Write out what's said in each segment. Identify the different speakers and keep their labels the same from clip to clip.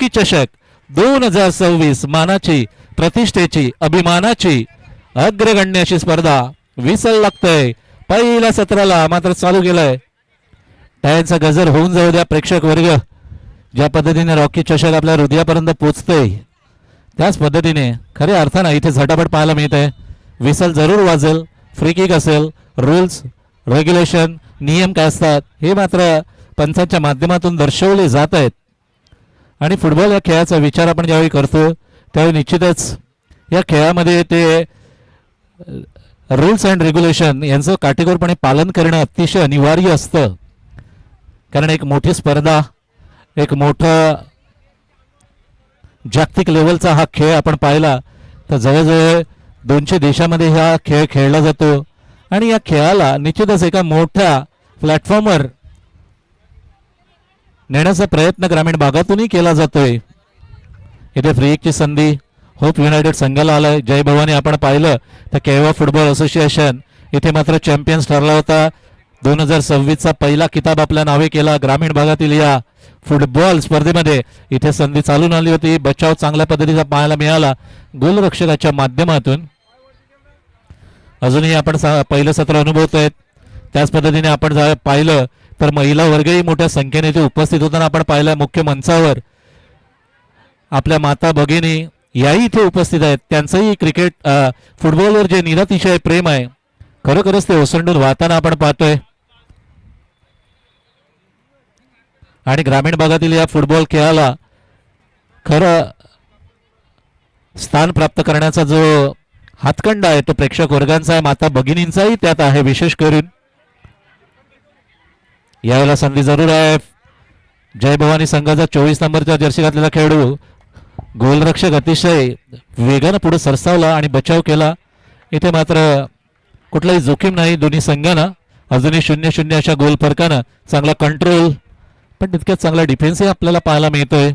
Speaker 1: Rocky चषक 2026 मानाची, प्रतिष्ठेची, अभिमानाची, अग्रगण्य अशी स्पर्धा विसल लागतंय. पहिल्या सत्राला मात्र चालू केलंय. टाळ्यांचा गजर होऊन जाऊ द्या प्रेक्षक वर्ग. ज्या पद्धतीने रॉकी चषक आपल्या हृदयापर्यंत पोचतोय त्याच पद्धतीने खऱ्या अर्थानं इथे झटापट पाहायला मिळतंय. विसल जरूर वाजेल. फ्री किक असेल, रूल्स रेग्युलेशन नियम काय असतात हे मात्र पंचांच्या माध्यमातून दर्शवले जात आहेत. आणि फुटबॉल या खेळाचा विचार आपण ज्यावेळी करतो त्यावेळी निश्चितच या खेळामध्ये ते रूल्स अँड रेग्युलेशन यांचं काटेकोरपणे पालन करणं अतिशय अनिवार्य असतं. कारण एक मोठी स्पर्धा, एक मोठं जागतिक लेवलचा हा खेळ आपण पाहिला तर जवळजवळ 200 देशामध्ये हा खेळ खेळला जातो. आणि या खेळाला निश्चितच एका मोठ्या प्लॅटफॉर्मवर नेण्याचा प्रयत्न ग्रामीण भागातूनही केला जातोय. इथे फ्री किकची संधी होप युनायटेड संघाला आलाय. जय भवानी आपण पाहिलं तर केवा फुटबॉल असोसिएशन इथे मात्र चॅम्पियन्स ठरला होता. 2026चा पहिला किताब आपल्या नावे केला. ग्रामीण भागातील या फुटबॉल स्पर्धेमध्ये इथे संधी चालून आली होती. बचाव चांगल्या पद्धतीचा पाहायला मिळाला गोलरक्षकाच्या माध्यमातून. अजूनही आपण पहिलं सत्र अनुभवतोय. त्याच पद्धतीने आपण पाहिलं तर महिला वर्गही मोठ्या संख्येने इथे उपस्थित होताना आपण पाहिलं. मुख्य मंचावर आपल्या माता भगिनी याही इथे उपस्थित आहेत. त्यांचंही क्रिकेट फुटबॉलवर जे निरतिशय प्रेम आहे खरोखरच ते ओसंडून वाहताना आपण पाहतोय. आणि ग्रामीण भागातील या फुटबॉल खेळाला खरं स्थान प्राप्त करण्याचा जो हातखंडा आहे तो प्रेक्षक वर्गांचा आहे, माता भगिनींचाही त्यात आहे. विशेष करून यावेळेला संधी जरूर आहे. जय भवानी संघाचा 24 नंबरचा जर्सी घातलेला खेळाडू गोलरक्षक अतिशय वेगानं पुढे सरसावला आणि बचाव केला. इथे मात्र कुठलाही जोखीम नाही दोन्ही संघांना. अजूनही 0-0 अशा गोल फरकानं चांगला कंट्रोल पण तितक्याच चांगला डिफेन्सही आपल्याला पाहायला मिळतोय.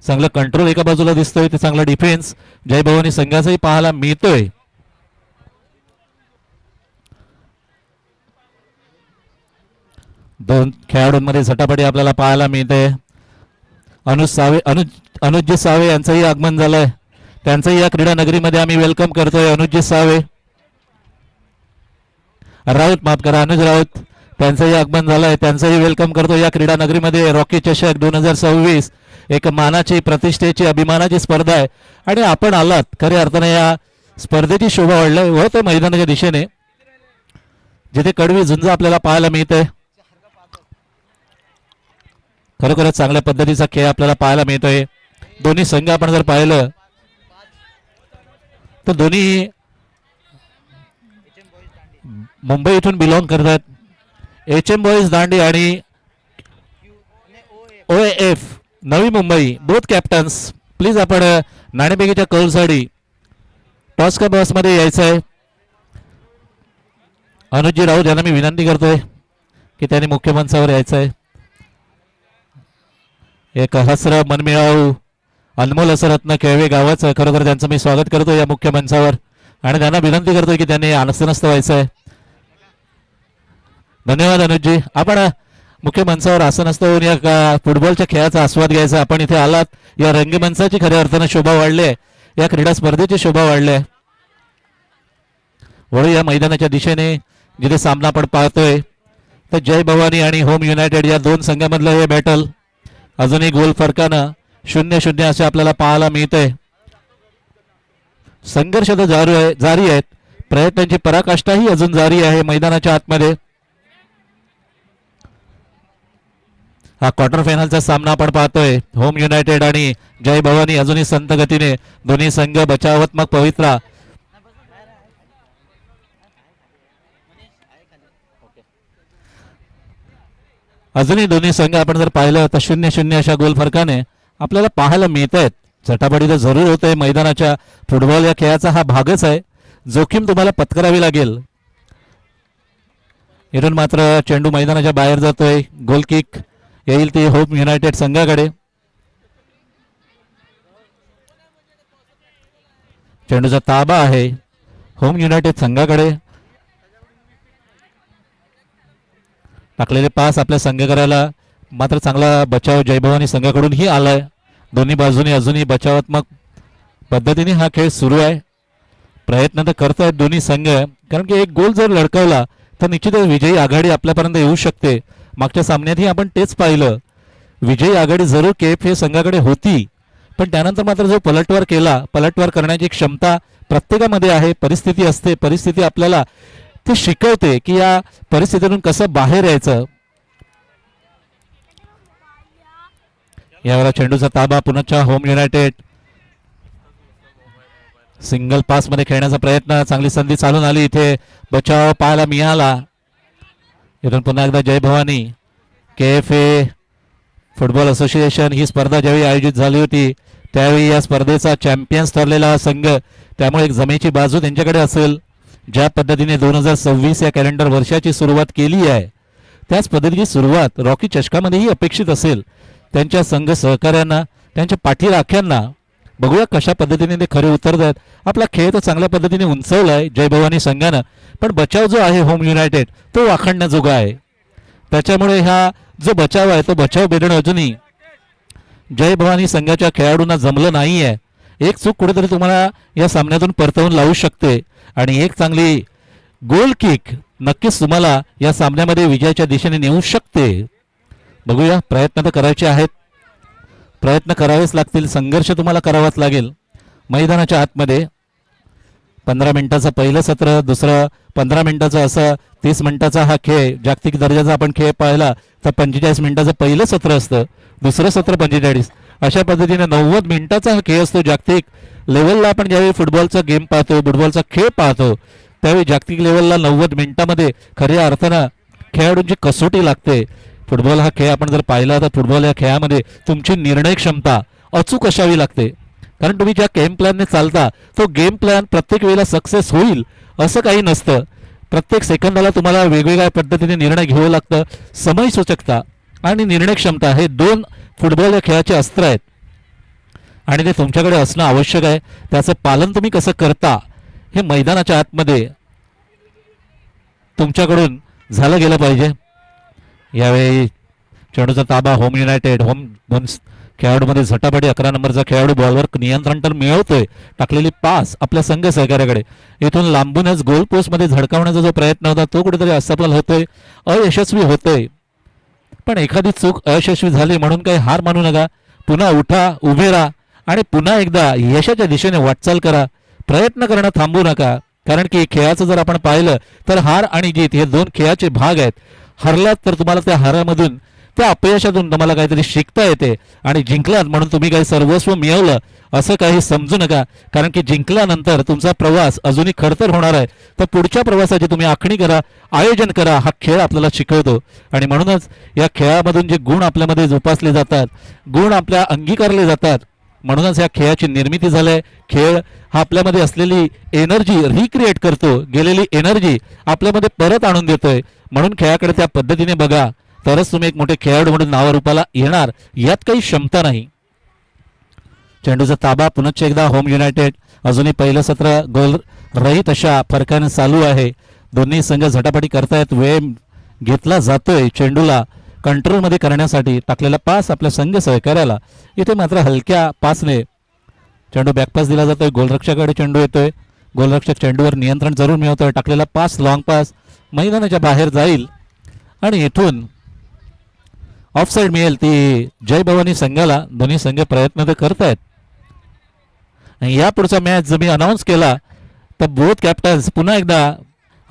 Speaker 1: चांगला कंट्रोल एका बाजूला दिसतोय ते चांगला डिफेन्स जय भवानी संघाचाही पाहायला मिळतोय. दोन खेळाडूंमध्ये झटापटी आपल्याला पाहायला मिळते. अनुजजी सावे यांचंही आगमन झालंय. त्यांचंही या क्रीडा नगरीमध्ये आम्ही वेलकम करतोय. अनुजजी सावे राऊत माफ करा अनुज राऊत त्यांचंही आगमन झालंय. त्यांचंही वेलकम करतो या क्रीडा नगरीमध्ये. रॉकी चषक 2026 एक मानाची, प्रतिष्ठेची, अभिमानाची स्पर्धा आहे आणि आपण आलात खऱ्या अर्थाने या स्पर्धेची शोभा वाढलाय व ते मैदानाच्या दिशेने जिथे कडवी झुंज आपल्याला पाहायला मिळते. खरोखरच चांगल्या पद्धतीचा खेळ आपल्याला पाहायला मिळतोय. दोन्ही संघ आपण जर पाहिलं तर दोन्ही मुंबई इथून बिलॉंग करतात. HM बॉईज दांडी आणि OAF Navi Mumbai both captains. Please आपण नाणेफेकीच्या कौलसाठी टॉस का बॉक्स मध्ये यायचं आहे. अनुजजी राऊत यांना मी विनंती करतोय की त्यांनी मुख्य मंचावर यायचं आहे. एक हसर मनमिळावू अनमोल असं रत्न केळवे गावाचं खरोखर त्यांचं मी स्वागत करतो या मुख्य मंचावर आणि त्यांना विनंती करतोय की त्यांनी आनस्तनस्त व्हायचं आहे. धन्यवाद अनुजजी. आपण मुख्य मंचावर आसनस्थ होऊन या फुटबॉलच्या खेळाचा आस्वाद घ्यायचा. आपण इथे आलात या रंगमंचाची खऱ्या अर्थानं शोभा वाढली आहे. या क्रीडा स्पर्धेची शोभा वाढली आहे. वळू या मैदानाच्या दिशेने जिथे सामना आपण पाहतोय तर जय भवानी आणि होम युनायटेड या दोन संघामधलं हे बॅटल अजूनही गोल फरकानं 0-0 असे आपल्याला पाहायला मिळतंय. संघर्ष तर जारी आहेत. प्रयत्नांची पराकाष्ठाही अजून जारी आहे मैदानाच्या आतमध्ये. हा क्वार्टर फायनलचा सामना आपण पाहतोय. होम युनायटेड आणि जय भवानी अजूनही संत गतीने दोन्ही संघ बचावात्मक पवित्रा अजूनही दोन्ही संघ आपण जर पाहिलं तर 0-0 अशा गोल फरकाने आपल्याला पाहायला मिळत आहेत. झटापटी तर जरूर होत आहे. मैदानाच्या फुटबॉल या खेळाचा हा भागच आहे. जोखीम तुम्हाला पत्करावी लागेल. इथून मात्र चेंडू मैदानाच्या बाहेर जातोय. गोल किक येईल ती होम युनायटेड संघाकडे. चेंडूचा ताबा आहे होम युनायटेड संघाकडे. टाकलेले पास आपल्या संघ करायला मात्र चांगला बचाव जय भवानी संघाकडूनही आलाय. दोन्ही बाजूनी अजूनही बचावात्मक पद्धतीने हा खेळ सुरू आहे. प्रयत्न तर करतायत दोन्ही संघ, कारण की एक गोल जर लडकवला तर निश्चितच विजयी आघाडी आपल्यापर्यंत येऊ शकते. मागच्या सामन्यातही आपण तेच पाहिलं. विजयी आघाडी जरूर KF संघाकडे होती, पण त्यानंतर मात्र जो पलटवार केला, पलटवार करण्याची क्षमता प्रत्येकामध्ये आहे. परिस्थिती असते, परिस्थिती आपल्याला ते शिकवते की या परिस्थितीतून कसं बाहेर यायचं. यावेळेला चेंडूचा ताबा पुन्हा होम युनायटेड. सिंगल पास मध्ये खेळण्याचा प्रयत्न, चांगली संधी चालून आली. इथे बचाव पाहायला मिळाला. इथून पुन्हा एकदा जय भवानी. KFA फुटबॉल असोसिएशन ही स्पर्धा ज्यावेळी आयोजित झाली होती त्यावेळी या स्पर्धेचा चॅम्पियन्स ठरलेला हा संघ, त्यामुळे एक जमेची बाजू त्यांच्याकडे असेल. ज्या पद्धतीने 2026 या कॅलेंडर वर्षाची सुरुवात केली आहे त्याच पद्धतीची सुरुवात रॉकी चषकामध्येही अपेक्षित असेल. त्यांच्या संघ सहकार्यांना, त्यांच्या पाठीराख्यांना बघूया कशा पद्धतीने ते खरे उतरतात. आपला खेळ तर चांगल्या पद्धतीने उंचवलाय जय भवानी संघानं, पण बचाव जो आहे होम युनायटेड तो वाखाणण्याजोगा आहे. त्याच्यामुळे हा जो बचाव आहे तो बचाव बेडणं अजूनही जय भवानी संघाच्या खेळाडूंना जमलं नाही आहे. एक चूक कुठेतरी तुम्हाला या सामन्यातून परतवून लावू शकते आणि एक चांगली गोल किक नक्कीच तुम्हाला या सामन्यामध्ये विजयाच्या दिशेने नेऊ शकते. बघूया, प्रयत्न तर करायचे आहेत, प्रयत्न करावेच लागतील, संघर्ष तुम्हाला करावाच लागेल. मैदानाच्या आतमध्ये 15 मिनिटाचं पहिलं सत्र, दुसरं 15 मिनिटाचं असं 30 मिनिटाचा हा खेळ. जागतिक दर्जाचा आपण खेळ पाहिला तर 45 मिनिटाचं पहिलं सत्र असतं, दुसरं सत्र 45. अशा पद्धतीने 90 मिनिटाचा हा खेळ असतो. जागतिक लेवलला आपण ज्यावेळी फुटबॉलचा गेम पाहतो, फुटबॉलचा खेळ पाहतो त्यावेळी जागतिक लेवलला 90 मिनिटामध्ये खऱ्या अर्थानं खेळाडूंची कसोटी लागते. फुटबॉल हा खेळ आपण जर पाहिला तर फुटबॉल या खेळामध्ये तुमची निर्णय क्षमता अचूक असावी लागते. कारण तुम्ही ज्या गेम प्लॅनने चालता तो गेम प्लॅन प्रत्येक वेळेला सक्सेस होईल असं काही नसतं. प्रत्येक सेकंदाला तुम्हाला वेगवेगळ्या पद्धतीने निर्णय घ्यावं लागतं. समय सूचकता आणि निर्णय क्षमता हे दोन फुटबॉल या खेळाचे अस्त्र आहेत आणि ते तुमच्याकडे असणं आवश्यक आहे. त्याचं पालन तुम्ही कसं करता हे मैदानाच्या आतमध्ये तुमच्याकडून झालं गेलं पाहिजे. यावेळी चेंडूचा ताबा होम युनायटेड. होम दोन खेळाडूमध्ये झटापटी. 11 नंबरचा खेळाडू बॉलवर नियंत्रण तर मिळवतोय. टाकलेली पास आपल्या संघ सहकार्याकडे. इथून लांबूनच गोल पोस्ट मध्ये झडकावण्याचा जो प्रयत्न होता तो कुठेतरी असफल होतोय, अयशस्वी होतोय. पण एखादी चूक अयशस्वी झाली म्हणून काही हार मानू नका. पुन्हा उठा, उभे राहा आणि पुन्हा एकदा यशाच्या दिशेने वाटचाल करा. प्रयत्न करणं थांबू नका, कारण की खेळाचं जर आपण पाहिलं तर हार आणि जीत हे दोन खेळाचे भाग आहेत. हरलात तर तुम्हाला त्या हारामधून, त्या अपयशातून तुम्हाला काहीतरी शिकता येते आणि जिंकलात म्हणून तुम्ही काही सर्वस्व मिळवलं असं काही समजू नका. कारण की जिंकल्यानंतर तुमचा प्रवास अजूनही खडतर होणार आहे. तर पुढच्या प्रवासाची तुम्ही आखणी करा, आयोजन करा. हा खेळ आपल्याला शिकवतो आणि म्हणूनच या खेळामधून जे गुण आपल्यामध्ये जोपासले जातात, गुण आपल्या अंगीकारले जातात, म्हणूनच या खेळाची निर्मिती झाली. खेळ हा आपल्यामध्ये असलेली एनर्जी रिक्रिएट करतो, गेलेली एनर्जी आपल्यामध्ये परत आणून देतोय. म्हणून खेळाकडे त्या पद्धतीने बघा, तरच तुम्ही एक मोठे खेळाडू म्हणून नावारूपाला येणार. यात काही क्षमता नाही. चेंडूचा ताबा पुनश्च एकदा होम युनायटेड. अजूनही पहिलं सत्र गोल रहित अशा फरकाने चालू आहे. दोन्ही संघ झटापटी करतायत. वेळ घेतला जातोय चेंडूला कंट्रोलमध्ये करण्यासाठी. टाकलेला पास आपल्या संघ सहकार्याला. इथे मात्र हलक्या पासने चेंडू बॅकपास दिला जातोय. गोलरक्षकाकडे चेंडू येतोय. गोलरक्षक चेंडूवर नियंत्रण जरूर मिळवतोय. टाकलेला पास लॉंग पास मैदानाच्या बाहेर जाईल आणि इथून ऑफसाईड मिळेल ती जय भवानी संघाला. दोन्ही संघ प्रयत्न तर करतायत. या पुढचा मॅच जर मी अनाऊन्स केला तर बोथ कॅप्टन्स पुन्हा एकदा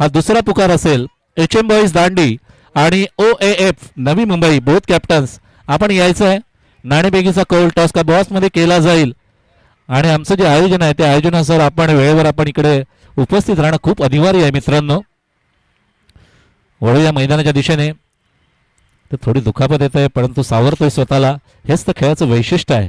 Speaker 1: हा दुसरा पुकार असेल. HM बॉईज दांडी आणि OAF Navi Mumbai both captains आपण यायचं आहे. नाणेबेगीचा कौल टॉस का बॉस मध्ये केला जाईल आणि आमचं जे आयोजन आहे त्या आयोजनानुसार आपण वेळेवर आपण इकडे उपस्थित राहणं खूप अनिवार्य आहे मित्रांनो. वळूया मैदानाच्या दिशेने. तर थोडी दुखापत येत आहे परंतु सावरतोय स्वतःला. हेच तर खेळाचं वैशिष्ट्य आहे.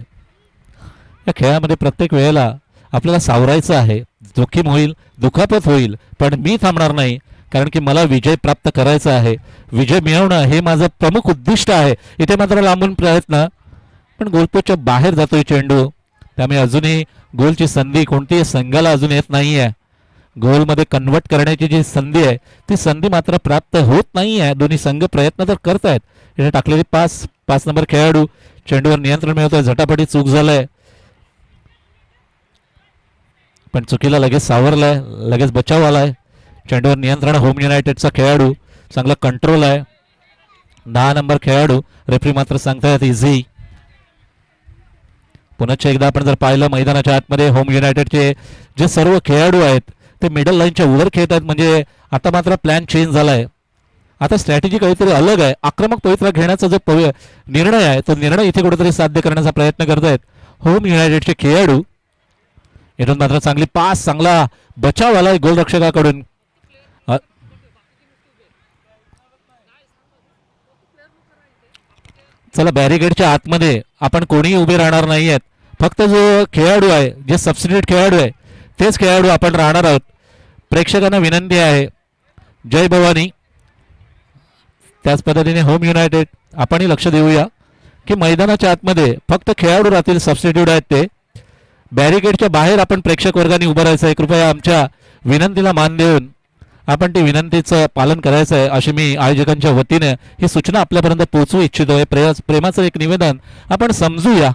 Speaker 1: या खेळामध्ये प्रत्येक वेळेला आपल्याला सावरायचं आहे. जोखीम होईल, दुखापत होईल, पण मी थांबणार नाही. कारण की मला विजय प्राप्त करायचा आहे. विजय मिळवणं हे माझं प्रमुख उद्दिष्ट आहे. इथे मात्र लांबून प्रयत्न, पण गोलपोस्टच्या बाहेर जातोय चेंडू. त्यामुळे अजूनही गोलची संधी कोणतीही संघाला अजून येत नाहीये. गोलमध्ये कन्वर्ट करण्याची जी संधी आहे ती संधी मात्र प्राप्त होत नाही आहे. दोन्ही संघ प्रयत्न तर करतायत. इथे टाकलेली पाच नंबर खेळाडू चेंडूवर नियंत्रण मिळवतोय. झटापटी चूक झालाय पण चुकीला लगेच सावरलाय, लगेच बचाव आलाय. चेंडूवर नियंत्रण होम युनायटेडचा खेळाडू, चांगला कंट्रोल आहे. 10 नंबर खेळाडू, रेफरी मात्र सांगतायत इझी. पुन्हा एकदा आपण जर पाहिलं मैदानाच्या आतमध्ये होम युनायटेडचे जे सर्व खेळाडू आहेत ते मिडल लाईनच्या वर खेळत आहेत. म्हणजे आता मात्र प्लॅन चेंज झालाय. आता स्ट्रॅटेजी काहीतरी अलग आहे. आक्रमक पवित्रा घेण्याचा जो निर्णय आहे तो निर्णय इथे कुठेतरी साध्य करण्याचा प्रयत्न करतायत होम युनायटेडचे खेळाडू. इथून मात्र चांगली पास, चांगला बचाव आलाय गोलरक्षकाकडून. चला बॅरिकेडच्या आतमध्ये आपण कोणीही उभे राहणार नाही आहेत. फक्त जो खेळाडू आहे, जे सबस्टिट्यूट खेळाडू आहे तेच खेळाडू आपण राहणार आहोत. प्रेक्षकांना विनंती आहे, जय भवानी. त्याच पद्धतीने होम युनायटेड आपणही लक्ष देऊया की मैदानाच्या आतमध्ये फक्त खेळाडू राहतील, सबस्टिट्यूट आहेत ते. बॅरिकेडच्या बाहेर आपण प्रेक्षक वर्गाने उभं राहायचं आहे. कृपया आमच्या विनंतीला मान देऊन आपण ती विनंतीचं पालन करायचं आहे अशी मी आयोजकांच्या वतीने ही सूचना आपल्यापर्यंत पोहोचवू इच्छितोय. प्रेमाचं एक निवेदन आपण समजूया.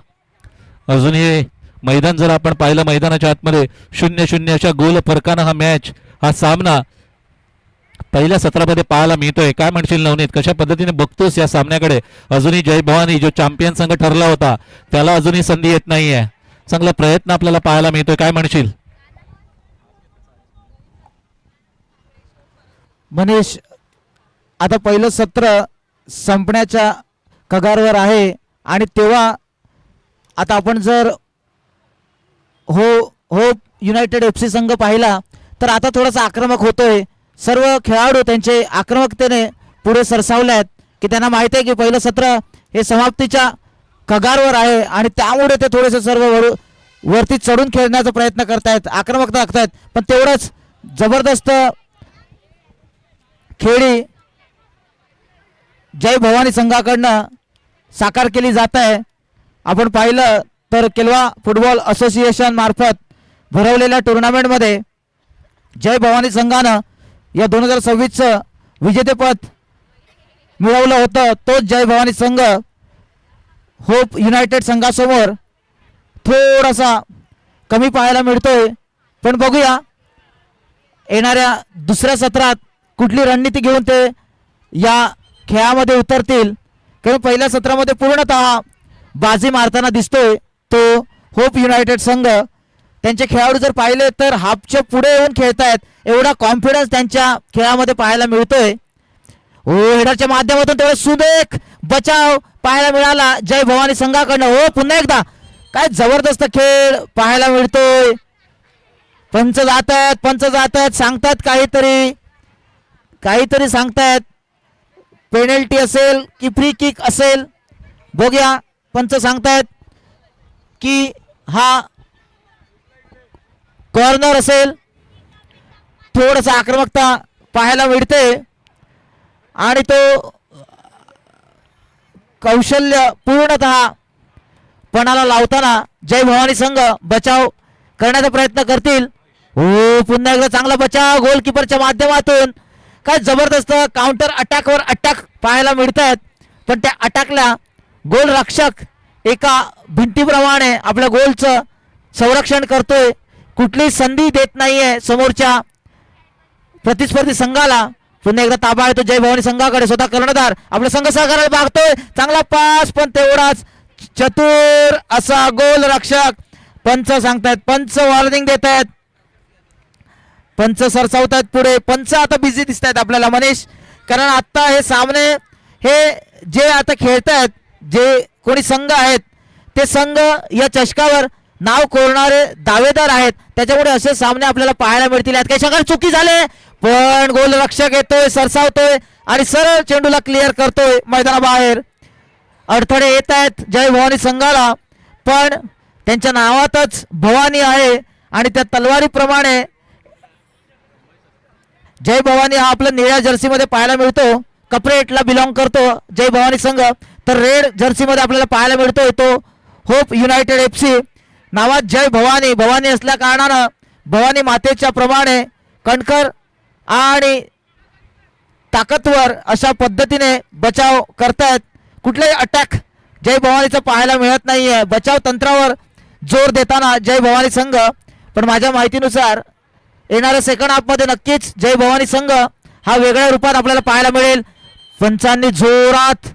Speaker 1: अजूनही मैदान जर आपण पाहिलं मैदानाच्या आतमध्ये 0-0 अशा गोल फरकानं हा सामना पहिल्या सत्रामध्ये पाहायला मिळतोय. काय म्हणशील नवनीत, कशा पद्धतीने बघतोस या सामन्याकडे? अजूनही जय भवानी जो चॅम्पियन संघ ठरला होता त्याला अजूनही संधी येत नाहीये. चांगला प्रयत्न आपल्याला पाहायला मिळतोय. काय म्हणशील
Speaker 2: मनीष? आता पहिलं सत्र संपण्याच्या कगारवर आहे आणि तेव्हा आता आपण जर हो युनायटेड FC संघ पाहिला तर आता थोडासा आक्रमक होतोय. सर्व खेळाडू त्यांचे आक्रमकतेने पुढे सरसावले आहेत की त्यांना माहिती आहे की पहिलं सत्र हे समाप्तीच्या कगारवर आहे आणि त्यामुळे ते थोडेसे सर्व वरती चढून खेळण्याचा प्रयत्न करतायत, आक्रमकता दाखवतायत. पण तेवढंच जबरदस्त खेळी जय भवानी संघाकडनं साकार केली जात आहे. आपण पाहिलं तर केलवा फुटबॉल असोसिएशन मार्फत भरवलेल्या टुर्नामेंटमध्ये जय भवानी संघानं या 2026चं विजेतेपद मिळवलं होतं. तोच जय भवानी संघ होप युनायटेड संघासमोर थोडासा कमी पाहायला मिळतोय. पण बघूया येणाऱ्या दुसऱ्या सत्रात कुठली रणनीती घेऊन ते या खेळामध्ये उतरतील. कारण पहिल्या सत्रामध्ये पूर्णतः बाजी मारताना दिसतोय तो होप युनायटेड संघ. त्यांचे खेळाडू जर पाहिले तर हाफच्या पुढे येऊन खेळतायत, एवढा कॉन्फिडन्स त्यांच्या खेळामध्ये पाहायला मिळतोय. हेडरच्या माध्यमातून तेवढा सुरेख बचाव पाहायला मिळाला जय भवानी संघाकडनं. पुन्हा एकदा काय जबरदस्त खेळ पाहायला मिळतोय. पंच जातात सांगतात काहीतरी सांगतायत. पेनल्टी असेल की फ्री किक असेल, बघूया. पंच सांगतायत की हा कॉर्नर असेल. थोडंसं आक्रमकता पाहायला मिळते आणि तो कौशल्य पूर्णतः पणाला लावताना जय भवानी संघ बचाव करण्याचा प्रयत्न करतील. पुन्हा एकदा चांगला बचाव गोलकीपरच्या माध्यमातून. काय जबरदस्त काउंटर अटॅकवर अटॅक पाहायला मिळत आहेत. पण त्या अटॅकला गोलरक्षक एका भिंतीप्रमाणे आपल्या गोलचं संरक्षण करतोय. कुठलीही संधी देत नाहीये समोरच्या प्रतिस्पर्धी संघाला. पुन्हा एकदा ताबा आहे तो जय भवानी संघाकडे. स्वतः कर्णधार आपल्या संघ सहकार्याला मागतोय. चांगला पास, पण तेवढाच चतुर असा गोलरक्षक. पंच सांगतायत, पंच वॉर्निंग देत आहेत, पंच सरसावतायत पुढे. पंच आता बिझी दिसत आहेत आपल्याला मनीष. कारण आता हे सामने हे जे आता खेळतायत जे कोणी संघ आहेत ते संघ या चषकावर नाव कोरणारे दावेदार आहेत. त्याच्यामुळे असे सामने आपल्याला पाहायला मिळतील. यात काही शंका चुकी झाले पण गोलरक्षक येतोय, सरसावतोय आणि सरळ चेंडूला क्लिअर करतोय मैदानाबाहेर. अडथळे येत आहेत जय भवानी संघाला, पण त्यांच्या नावातच भवानी आहे आणि त्या तलवारीप्रमाणे जय भवानी हा आपल्या निळ्या जर्सीमध्ये पाहायला मिळतो. कपरेटला बिलॉंग करतो जय भवानी संघ. तर रेड जर्सीमध्ये आपल्याला पाहायला मिळतोय तो होप युनायटेड FC. नावात जय भवानी असल्या कारणानं भवानी मातेच्या प्रमाणे कणकर आणि ताकदवर अशा पद्धतीने बचाव करतायत. कुठलाही अटॅक जय भवानीचा पाहायला मिळत नाहीये. बचाव तंत्रावर जोर देताना जय भवानी संघ, पण माझ्या माहितीनुसार येणाऱ्या सेकंड हाफमध्ये नक्कीच जय भवानी संघ हा वेगळ्या रूपात आपल्याला पाहायला मिळेल. पंचांनी जोरात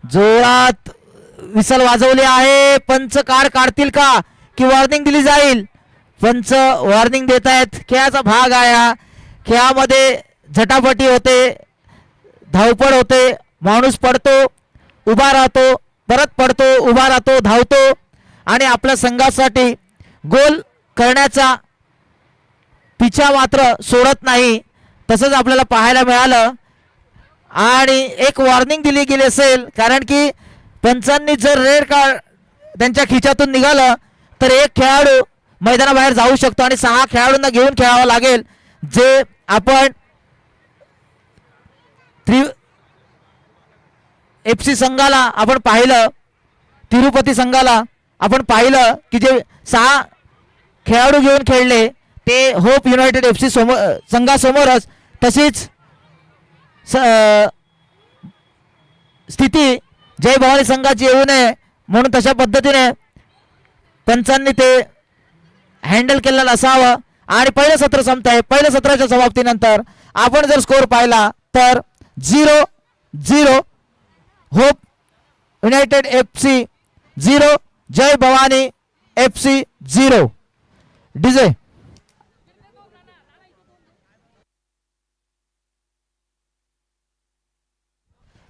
Speaker 2: जोरात विसल वाजवली आहे. पंच कार काढतील का की वॉर्निंग दिली जाईल? पंच वॉर्निंग देत आहेत. खेळाचा भाग आहे हा. खेळामध्ये झटापटी होते, धावपळ होते, माणूस पडतो, उभा राहतो, परत पडतो, उभा राहतो, धावतो आणि आपल्या संघासाठी गोल करण्याचा पिछा मात्र सोडत नाही. तसंच आपल्याला पाहायला मिळालं आणि एक वॉर्निंग दिली गेली असेल, कारण की पंचांनी जर रेड कार्ड त्यांच्या खिच्यातून निघालं तर एक खेळाडू मैदानाबाहेर जाऊ शकतो आणि 6 खेळाडूंना घेऊन खेळावं लागेल. जे आपण FC संघाला आपण पाहिलं, तिरुपती संघाला आपण पाहिलं की जे 6 खेळाडू घेऊन खेळले ते होप युनायटेड FC संघासमोरच तशीच स्थिती जय भवानी संघाची येऊ नये म्हणून तशा पद्धतीने पंचांनी ते हँडल केलेलं असावं. आणि पहिलं सत्र संपत आहे. पहिल्या सत्राच्या समाप्तीनंतर आपण जर स्कोर पाहिला तर 0-0 होप युनायटेड FC 0 जय भवानी FC 0. डीजे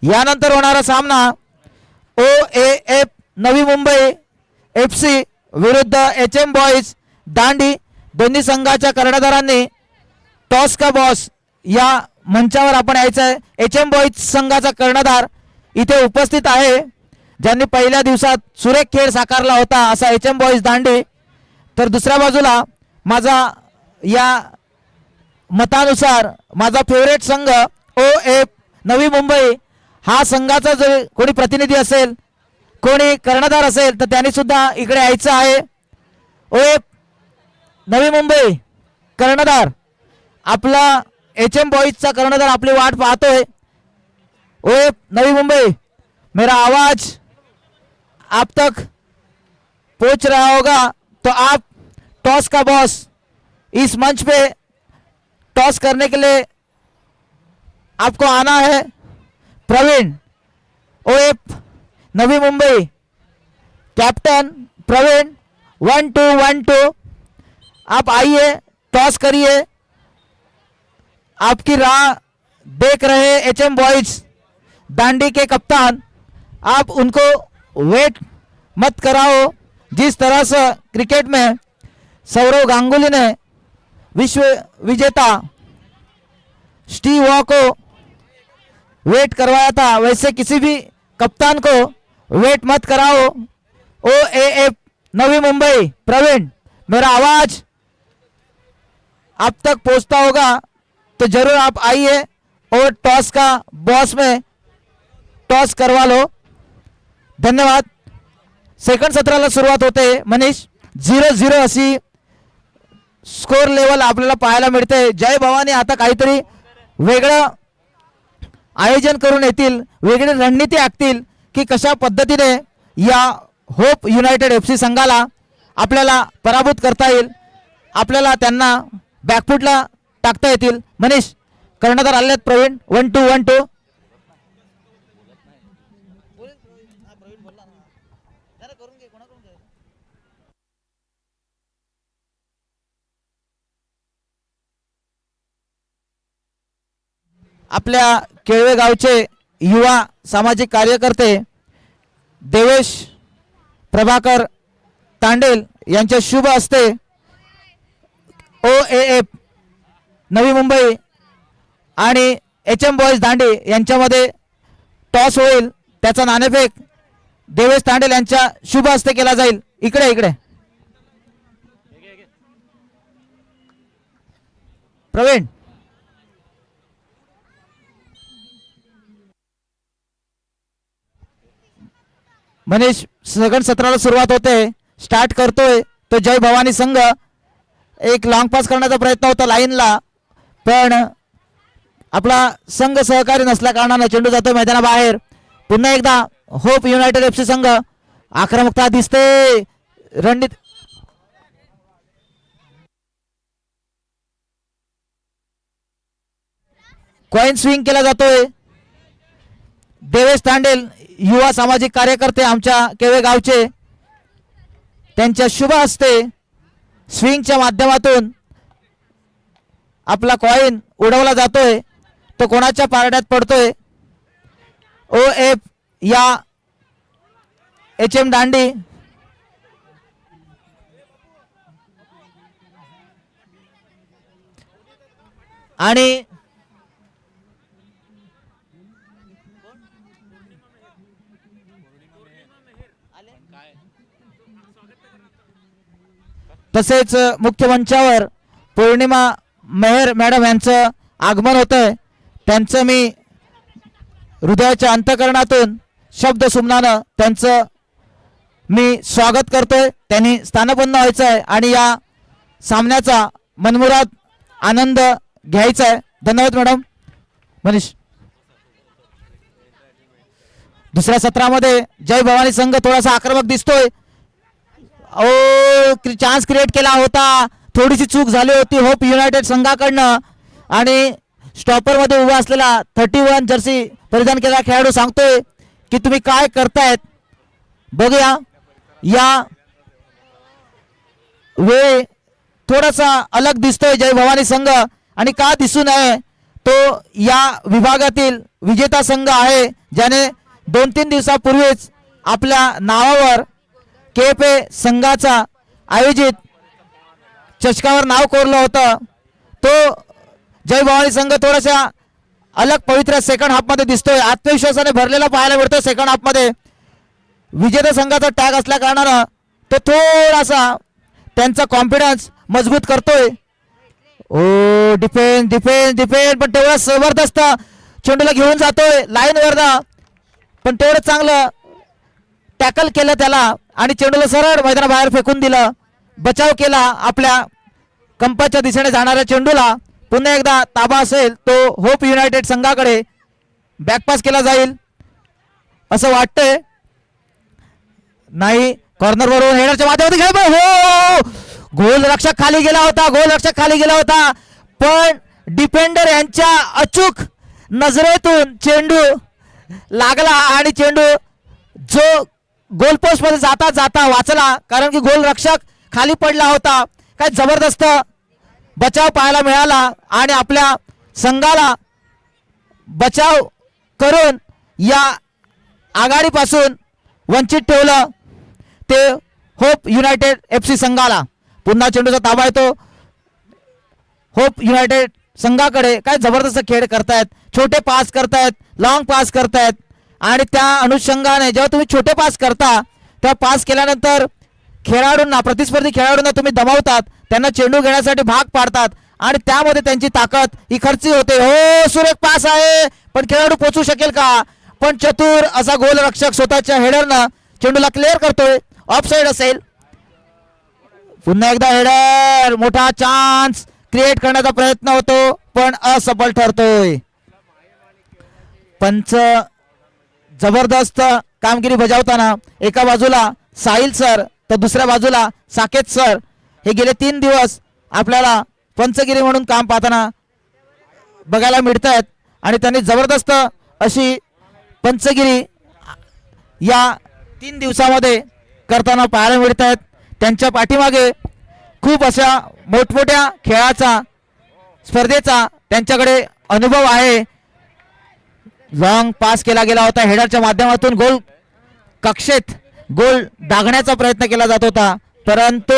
Speaker 2: यानंतर होणारा सामना OAF नवी मुंबई FC विरुद्ध HM बॉईज दांडी. दोन्ही संघाच्या कर्णधारांनी टॉस का बॉस या मंचावर आपण यायचं आहे. HM बॉईज संघाचा कर्णधार इथे उपस्थित आहे, ज्यांनी पहिल्या दिवसात सुरेख खेळ साकारला होता असा HM बॉईज दांडी. तर दुसऱ्या बाजूला माझा या मतानुसार माझा फेवरेट संघ OAF नवी मुंबई हा संघाचा जर कोणी प्रतिनिधी असेल, कोणी कर्णधार असेल तर त्यांनी सुद्धा इकडे यायचं आहे. OAF नवी मुंबई कर्णधार आपला HM बॉईजचा कर्णधार आपली वाट पाहतोय. OAF नवी मुंबई, मेरा आवाज आप तक पहुंच रहा होगा तो आप टॉस का बॉस इस मंच पे टॉस करने के लिए आपको आना है. प्रवीण OAF नवी मुंबई कैप्टन प्रवीण 1-2 आप आइए, टॉस करिए. आपकी राह देख रहे HM बॉयज दांडी के कप्तान, आप उनको वेट मत कराओ. जिस तरह से क्रिकेट में सौरव गांगुली ने विश्व विजेता स्टीव वॉ को वेट करवाया था, वैसे किसी भी कप्तान को वेट मत कराओ. OAF नवी मुंबई प्रवीण, मेरा आवाज आप तक पहुंचता होगा तो जरूर आप आइए और टॉस का बॉस में टॉस करवा लो. धन्यवाद. सेकंड सत्राला सुरुवात होते. मनीष 0-0 अशी स्कोर लेवल आपल्याला पाहायला मिळते. जय भवानी आता काहीतरी वेगळं आयोजन करून येतील, वेगळी रणनीती आखतील की कशा पद्धतीने या होप युनायटेड FC संघाला आपल्याला पराभूत करता येईल, आपल्याला त्यांना बॅकफुटला टाकता येतील. मनीष कर्णधार आलेत. प्रवीण 1-2 आपल्या केळवे गावचे युवा सामाजिक कार्यकर्ते देवेश प्रभाकर तांडेल यांच्या शुभ हस्ते OAF नवी मुंबई आणि HM बॉईज दांडी यांच्यामध्ये टॉस होईल. त्याचा नाणेफेक देवेश तांडेल यांच्या शुभ हस्ते केला जाईल. इकडे प्रवीण. मनीष सेकंड सत्राला सुरुवात होते. स्टार्ट करतोय तो जय भवानी संघ. एक लॉंग पास करण्याचा प्रयत्न होता लाईनला, पण आपला संघ सहकारी नसल्या कारणाने चेंडू जातो मैदानाबाहेर. पुन्हा एकदा होप युनायटेड FC संघ आक्रमकता दिसते. रणनीती कॉइन स्विंग केला जातोय. देवेश तांडेल युवा सामाजिक कार्यकर्ते आमच्या केवे गावचे, त्यांच्या शुभ हस्ते स्विंगच्या माध्यमातून आपला कॉइन उडवला जातोय. तो कोणाच्या पारड्यात पडतोय? OF या HM दांडी आणि तसेच मुख्य मंचावर पौर्णिमा मेहर मॅडम यांचं आगमन होतंय. त्यांचं मी हृदयाच्या अंतःकरणातून शब्द सुमनानं त्यांचं मी स्वागत करतोय. त्यांनी स्थानपन्न व्हायचं आहे आणि या सामन्याचा मनमुराद आनंद घ्यायचा आहे. धन्यवाद मॅडम. मनीष, दुसऱ्या सत्रामध्ये जय भवानी संघ थोडासा आक्रमक दिसतोय. चान्स क्रिएट केला होता, थोडीशी चूक झाली होती होप युनायटेड संघाकडनं आणि स्टॉपर मध्ये उभा असलेला 31 जर्सी परिधान केलेला खेळाडू सांगतोय की तुम्ही काय करतायत. बघूया या वेळ थोडासा अलग दिसतोय जय भवानी संघ आणि का दिसू नये, तो या विभागातील विजेता संघ आहे ज्याने 2-3 दिवसापूर्वीच आपल्या नावावर KFA संघाचा आयोजित चषकावर नाव कोरलं होतं. तो जय भवानी संघ थोडासा अलग पवित्र सेकंड हाफ मध्ये दिसतोय. आत्मविश्वासाने भरलेला पाहायला मिळतोय सेकंड हाफ मध्ये. विजेता संघाचा टॅग असल्या कारणानं तो थोडासा त्यांचा कॉन्फिडन्स मजबूत करतोय. डिफेन्स डिफेन्स डिफेन्स पण तेवढा जबरदस्त चेंडूला घेऊन जातोय लाईन वरनं, पण तेवढं चांगलं टॅकल केलं त्याला आणि चेंडूला सरळ मैदानाबाहेर फेकून दिलं. बचाव केला आपल्या कंपाच्या दिशेने जाणाऱ्या चेंडूला. पुन्हा एकदा ताबा असेल तो होप युनायटेड संघाकडे. बॅकपास केला जाईल असं वाटतंय. नाही, कॉर्नर वरून हेडरच्या माध्यमातून खेळ. हो, गोल रक्षक खाली गेला होता, गोल रक्षक खाली गेला होता, पण डिफेंडर यांच्या अचूक नजरेतून चेंडू लागला आणि चेंडू जो गोलपोस्ट मध्ये जाता जाता वाचला, कारण की गोल रक्षक खाली पडला होता. काय जबरदस्त बचाव पाहायला मिळाला आणि आपल्या संघाला बचाव करून या आघाडीपासून वंचित ठेवलं ते होप युनायटेड FC संघाला. पुन्हा चेंडूचा ताबा येतो होप युनायटेड संघाकडे. काय जबरदस्त खेळ करतायत, छोटे पास करतायत, लॉंग पास करतायत आणि त्या अनुषंगाने जेव्हा तुम्ही छोटे पास करता तेव्हा पास केल्यानंतर खेळाडूंना, प्रतिस्पर्धी खेळाडूंना तुम्ही दबावतात, त्यांना चेंडू घेण्यासाठी भाग पाडतात आणि त्यामध्ये त्यांची ताकद ही खर्ची होते. हो, सुरेख पास आहे पण खेळाडू पोचू शकेल का? पण चतुर असा गोल रक्षक स्वतःच्या हेडरनं चेंडूला क्लिअर करतोय. ऑफसाइड असेल. पुन्हा एकदा हेडर, मोठा चान्स क्रिएट करण्याचा प्रयत्न होतो पण असफल ठरतोय. पंच जबरदस्त कामगिरी बजावताना एका बाजूला साहिल सर तर दुसऱ्या बाजूला साकेत सर हे गेले 3 दिवस आपल्याला पंचगिरी म्हणून काम पाहताना बघायला मिळत आहेत आणि त्यांनी जबरदस्त अशी पंचगिरी या 3 दिवसामध्ये करताना पाहायला मिळत आहेत. त्यांच्या पाठीमागे खूप अशा मोठमोठ्या खेळाचा, स्पर्धेचा त्यांच्याकडे अनुभव आहे. लॉंग पास केला गेला होता हेडरच्या माध्यमातून, गोल कक्षेत गोल दागण्याचा प्रयत्न केला जात होता, परंतु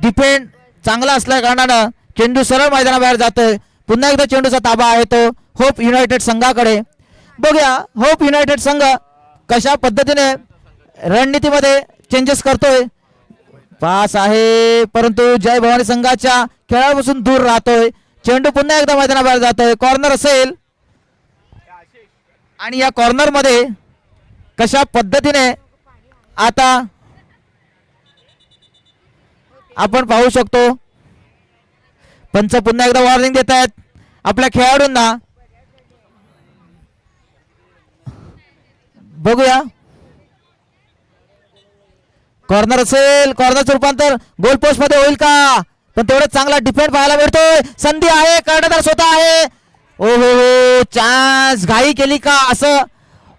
Speaker 2: डिफेंड चांगला असल्या कारणानं चेंडू सरळ मैदानाबाहेर जातोय. पुन्हा एकदा चेंडूचा ताबा आहे तो होप युनायटेड संघाकडे. बघूया होप युनायटेड संघ कशा पद्धतीने रणनीतीमध्ये चेंजेस करतोय. पास आहे परंतु जय भवानी संघाच्या खेळापासून दूर राहतोय. चेंडू पुन्हा एकदा मैदानाबाहेर जातोय. कॉर्नर असेल आणि या कॉर्नर मध्ये कशा पद्धतीने आता आपण पाहू शकतो पंच पुन्हा एकदा वॉर्निंग देत आहेत आपल्या खेळाडूंना. बघूया कॉर्नर असेल, कॉर्नरचं रूपांतर गोल पोस्ट मध्ये होईल का? पण तेवढं चांगला डिफेंड पाहायला मिळतोय. संधी आहे, कर्णधार स्वतः आहे. ओ हो चान्स घाई केली का असं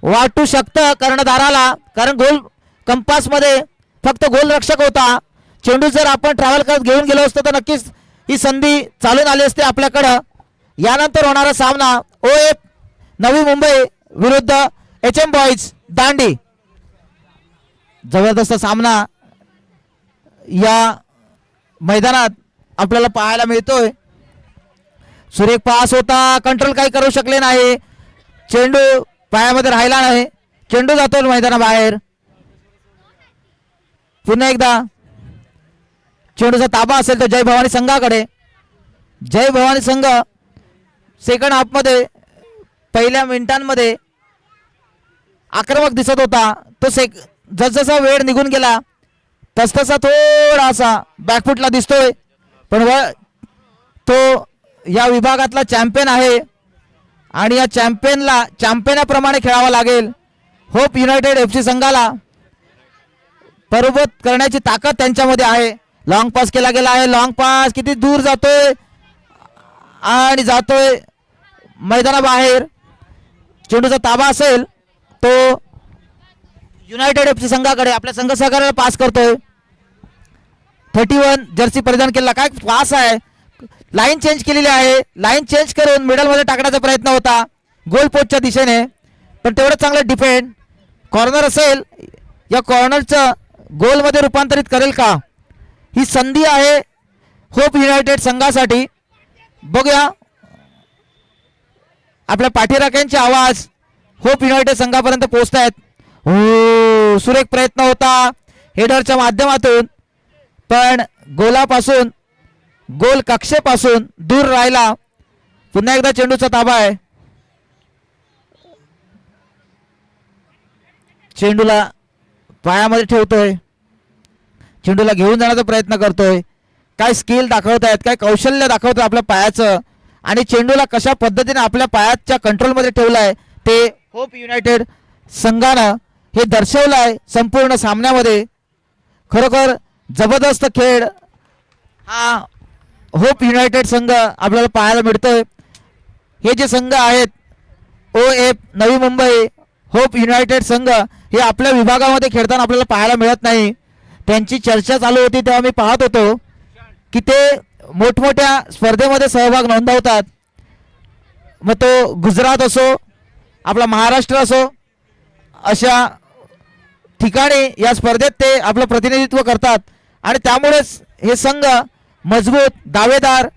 Speaker 2: वाटू शकतं कर्णधाराला, कारण गोल कंपास मध्ये फक्त गोलरक्षक होता. चेंडू जर आपण ट्रॅव्हल करत घेऊन गेलो असतो तर नक्कीच ही संधी चालून आली असते आपल्याकडं. यानंतर होणारा सामना OF नवी मुंबई विरुद्ध HM बॉईज दांडी. जबरदस्त सामना या मैदानात आपल्याला पाहायला मिळतोय. सुरेख पास होता, कंट्रोल काही करू शकले नाही, चेंडू पायामध्ये राहिला नाही, चेंडू जातो मैदानाबाहेर. पुन्हा एकदा चेंडूचा ताबा असेल तर जय भवानी संघाकडे. जय भवानी संघ सेकंड हाफ मध्ये पहिल्या मिनिटांमध्ये आक्रमक दिसत होता. तो जसजसा वेळ निघून गेला तसतसा थोडासा बॅकफुटला दिसतोय, पण तो या विभागातला चॅम्पियन आहे आणि या चॅम्पियनला चॅम्पियनाप्रमाणे खेळावा लागेल. होप युनायटेड FC संघाला पराभूत करण्याची ताकद त्यांच्यामध्ये आहे. लॉंग पास केला गेला आहे, लॉंग पास किती दूर जातोय आणि जातोय मैदानाबाहेर. चेंडूचा ताबा असेल तो युनायटेड FC संघाकडे, आपल्या संघ सहकार्याला पास करतोय. 31 जर्सी परिधान केलेला, काय पास आहे, लाईन चेंज केलेली आहे, लाईन चेंज करून मिडल मध्ये टाकण्याचा प्रयत्न होता गोल पोस्टच्या दिशेने, पण तेवढं चांगलं डिफेंड. कॉर्नर असेल, या कॉर्नरचं गोलमध्ये रूपांतरित करेल का? ही संधी आहे होप युनायटेड संघासाठी. बघूया आपल्या पाठीराख्यांचे आवाज होप युनायटेड संघापर्यंत पोहोचत आहेत. हो सुरेख प्रयत्न होता हेडरच्या माध्यमातून, पण गोलापासून गोल कक्षेपासून दूर राहिला. पुन्हा एकदा चेंडूचा ताबा आहे. चेंडूला पायामध्ये ठेवतोय, चेंडूला घेऊन जाण्याचा प्रयत्न करतोय. काय स्किल दाखवतायत, काय कौशल्य दाखवतोय आपल्या पायाचं, आणि चेंडूला कशा पद्धतीने आपल्या पायाच्या कंट्रोलमध्ये ठेवलाय ते होप युनायटेड संघानं हे दर्शवलंय संपूर्ण सामन्यामध्ये. खरोखर जबरदस्त खेळ हा होप युनायटेड संघ आपल्याला पाहायला मिळतोय. हे जे संघ आहेत OF Navi Mumbai, hope United संघ, हे आपल्या विभागामध्ये खेळताना आपल्याला पाहायला मिळत नाही. त्यांची चर्चा चालू होती तेव्हा मी पाहत होतो की ते मोठमोठ्या स्पर्धेमध्ये सहभाग नोंदवतात. मग तो गुजरात असो, आपला महाराष्ट्र असो, अशा ठिकाणी या स्पर्धेत ते आपलं प्रतिनिधित्व करतात आणि त्यामुळेच हे संघ मजबूत दावेदार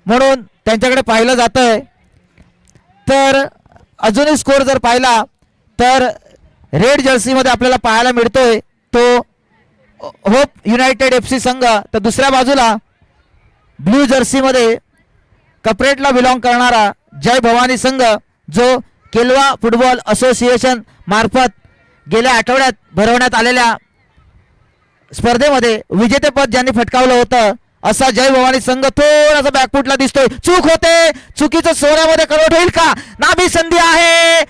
Speaker 2: म्हणून त्यांच्याकडे पाहिलं जातंय. तर अजूनही स्कोर जर पाहिला तर रेड जर्सीमध्ये आपल्याला पाहायला मिळतोय तो होप युनायटेड FC संघ, तर दुसऱ्या बाजूला ब्लू जर्सीमध्ये कपरेटला बिलॉंग करणारा जय भवानी संघ, जो केलवा फुटबॉल असोसिएशन मार्फत गेल्या आठवड्यात भरवण्यात आलेल्या स्पर्धेमध्ये विजेतेपद ज्यांनी फटकावलं होतं असा जय भवानी संघ थोडासा बॅकफुटला दिसतोय. चूक होते, चुकीचं सोन्यामध्ये कन्वर्ट होईल का? नाभी संधी आहे.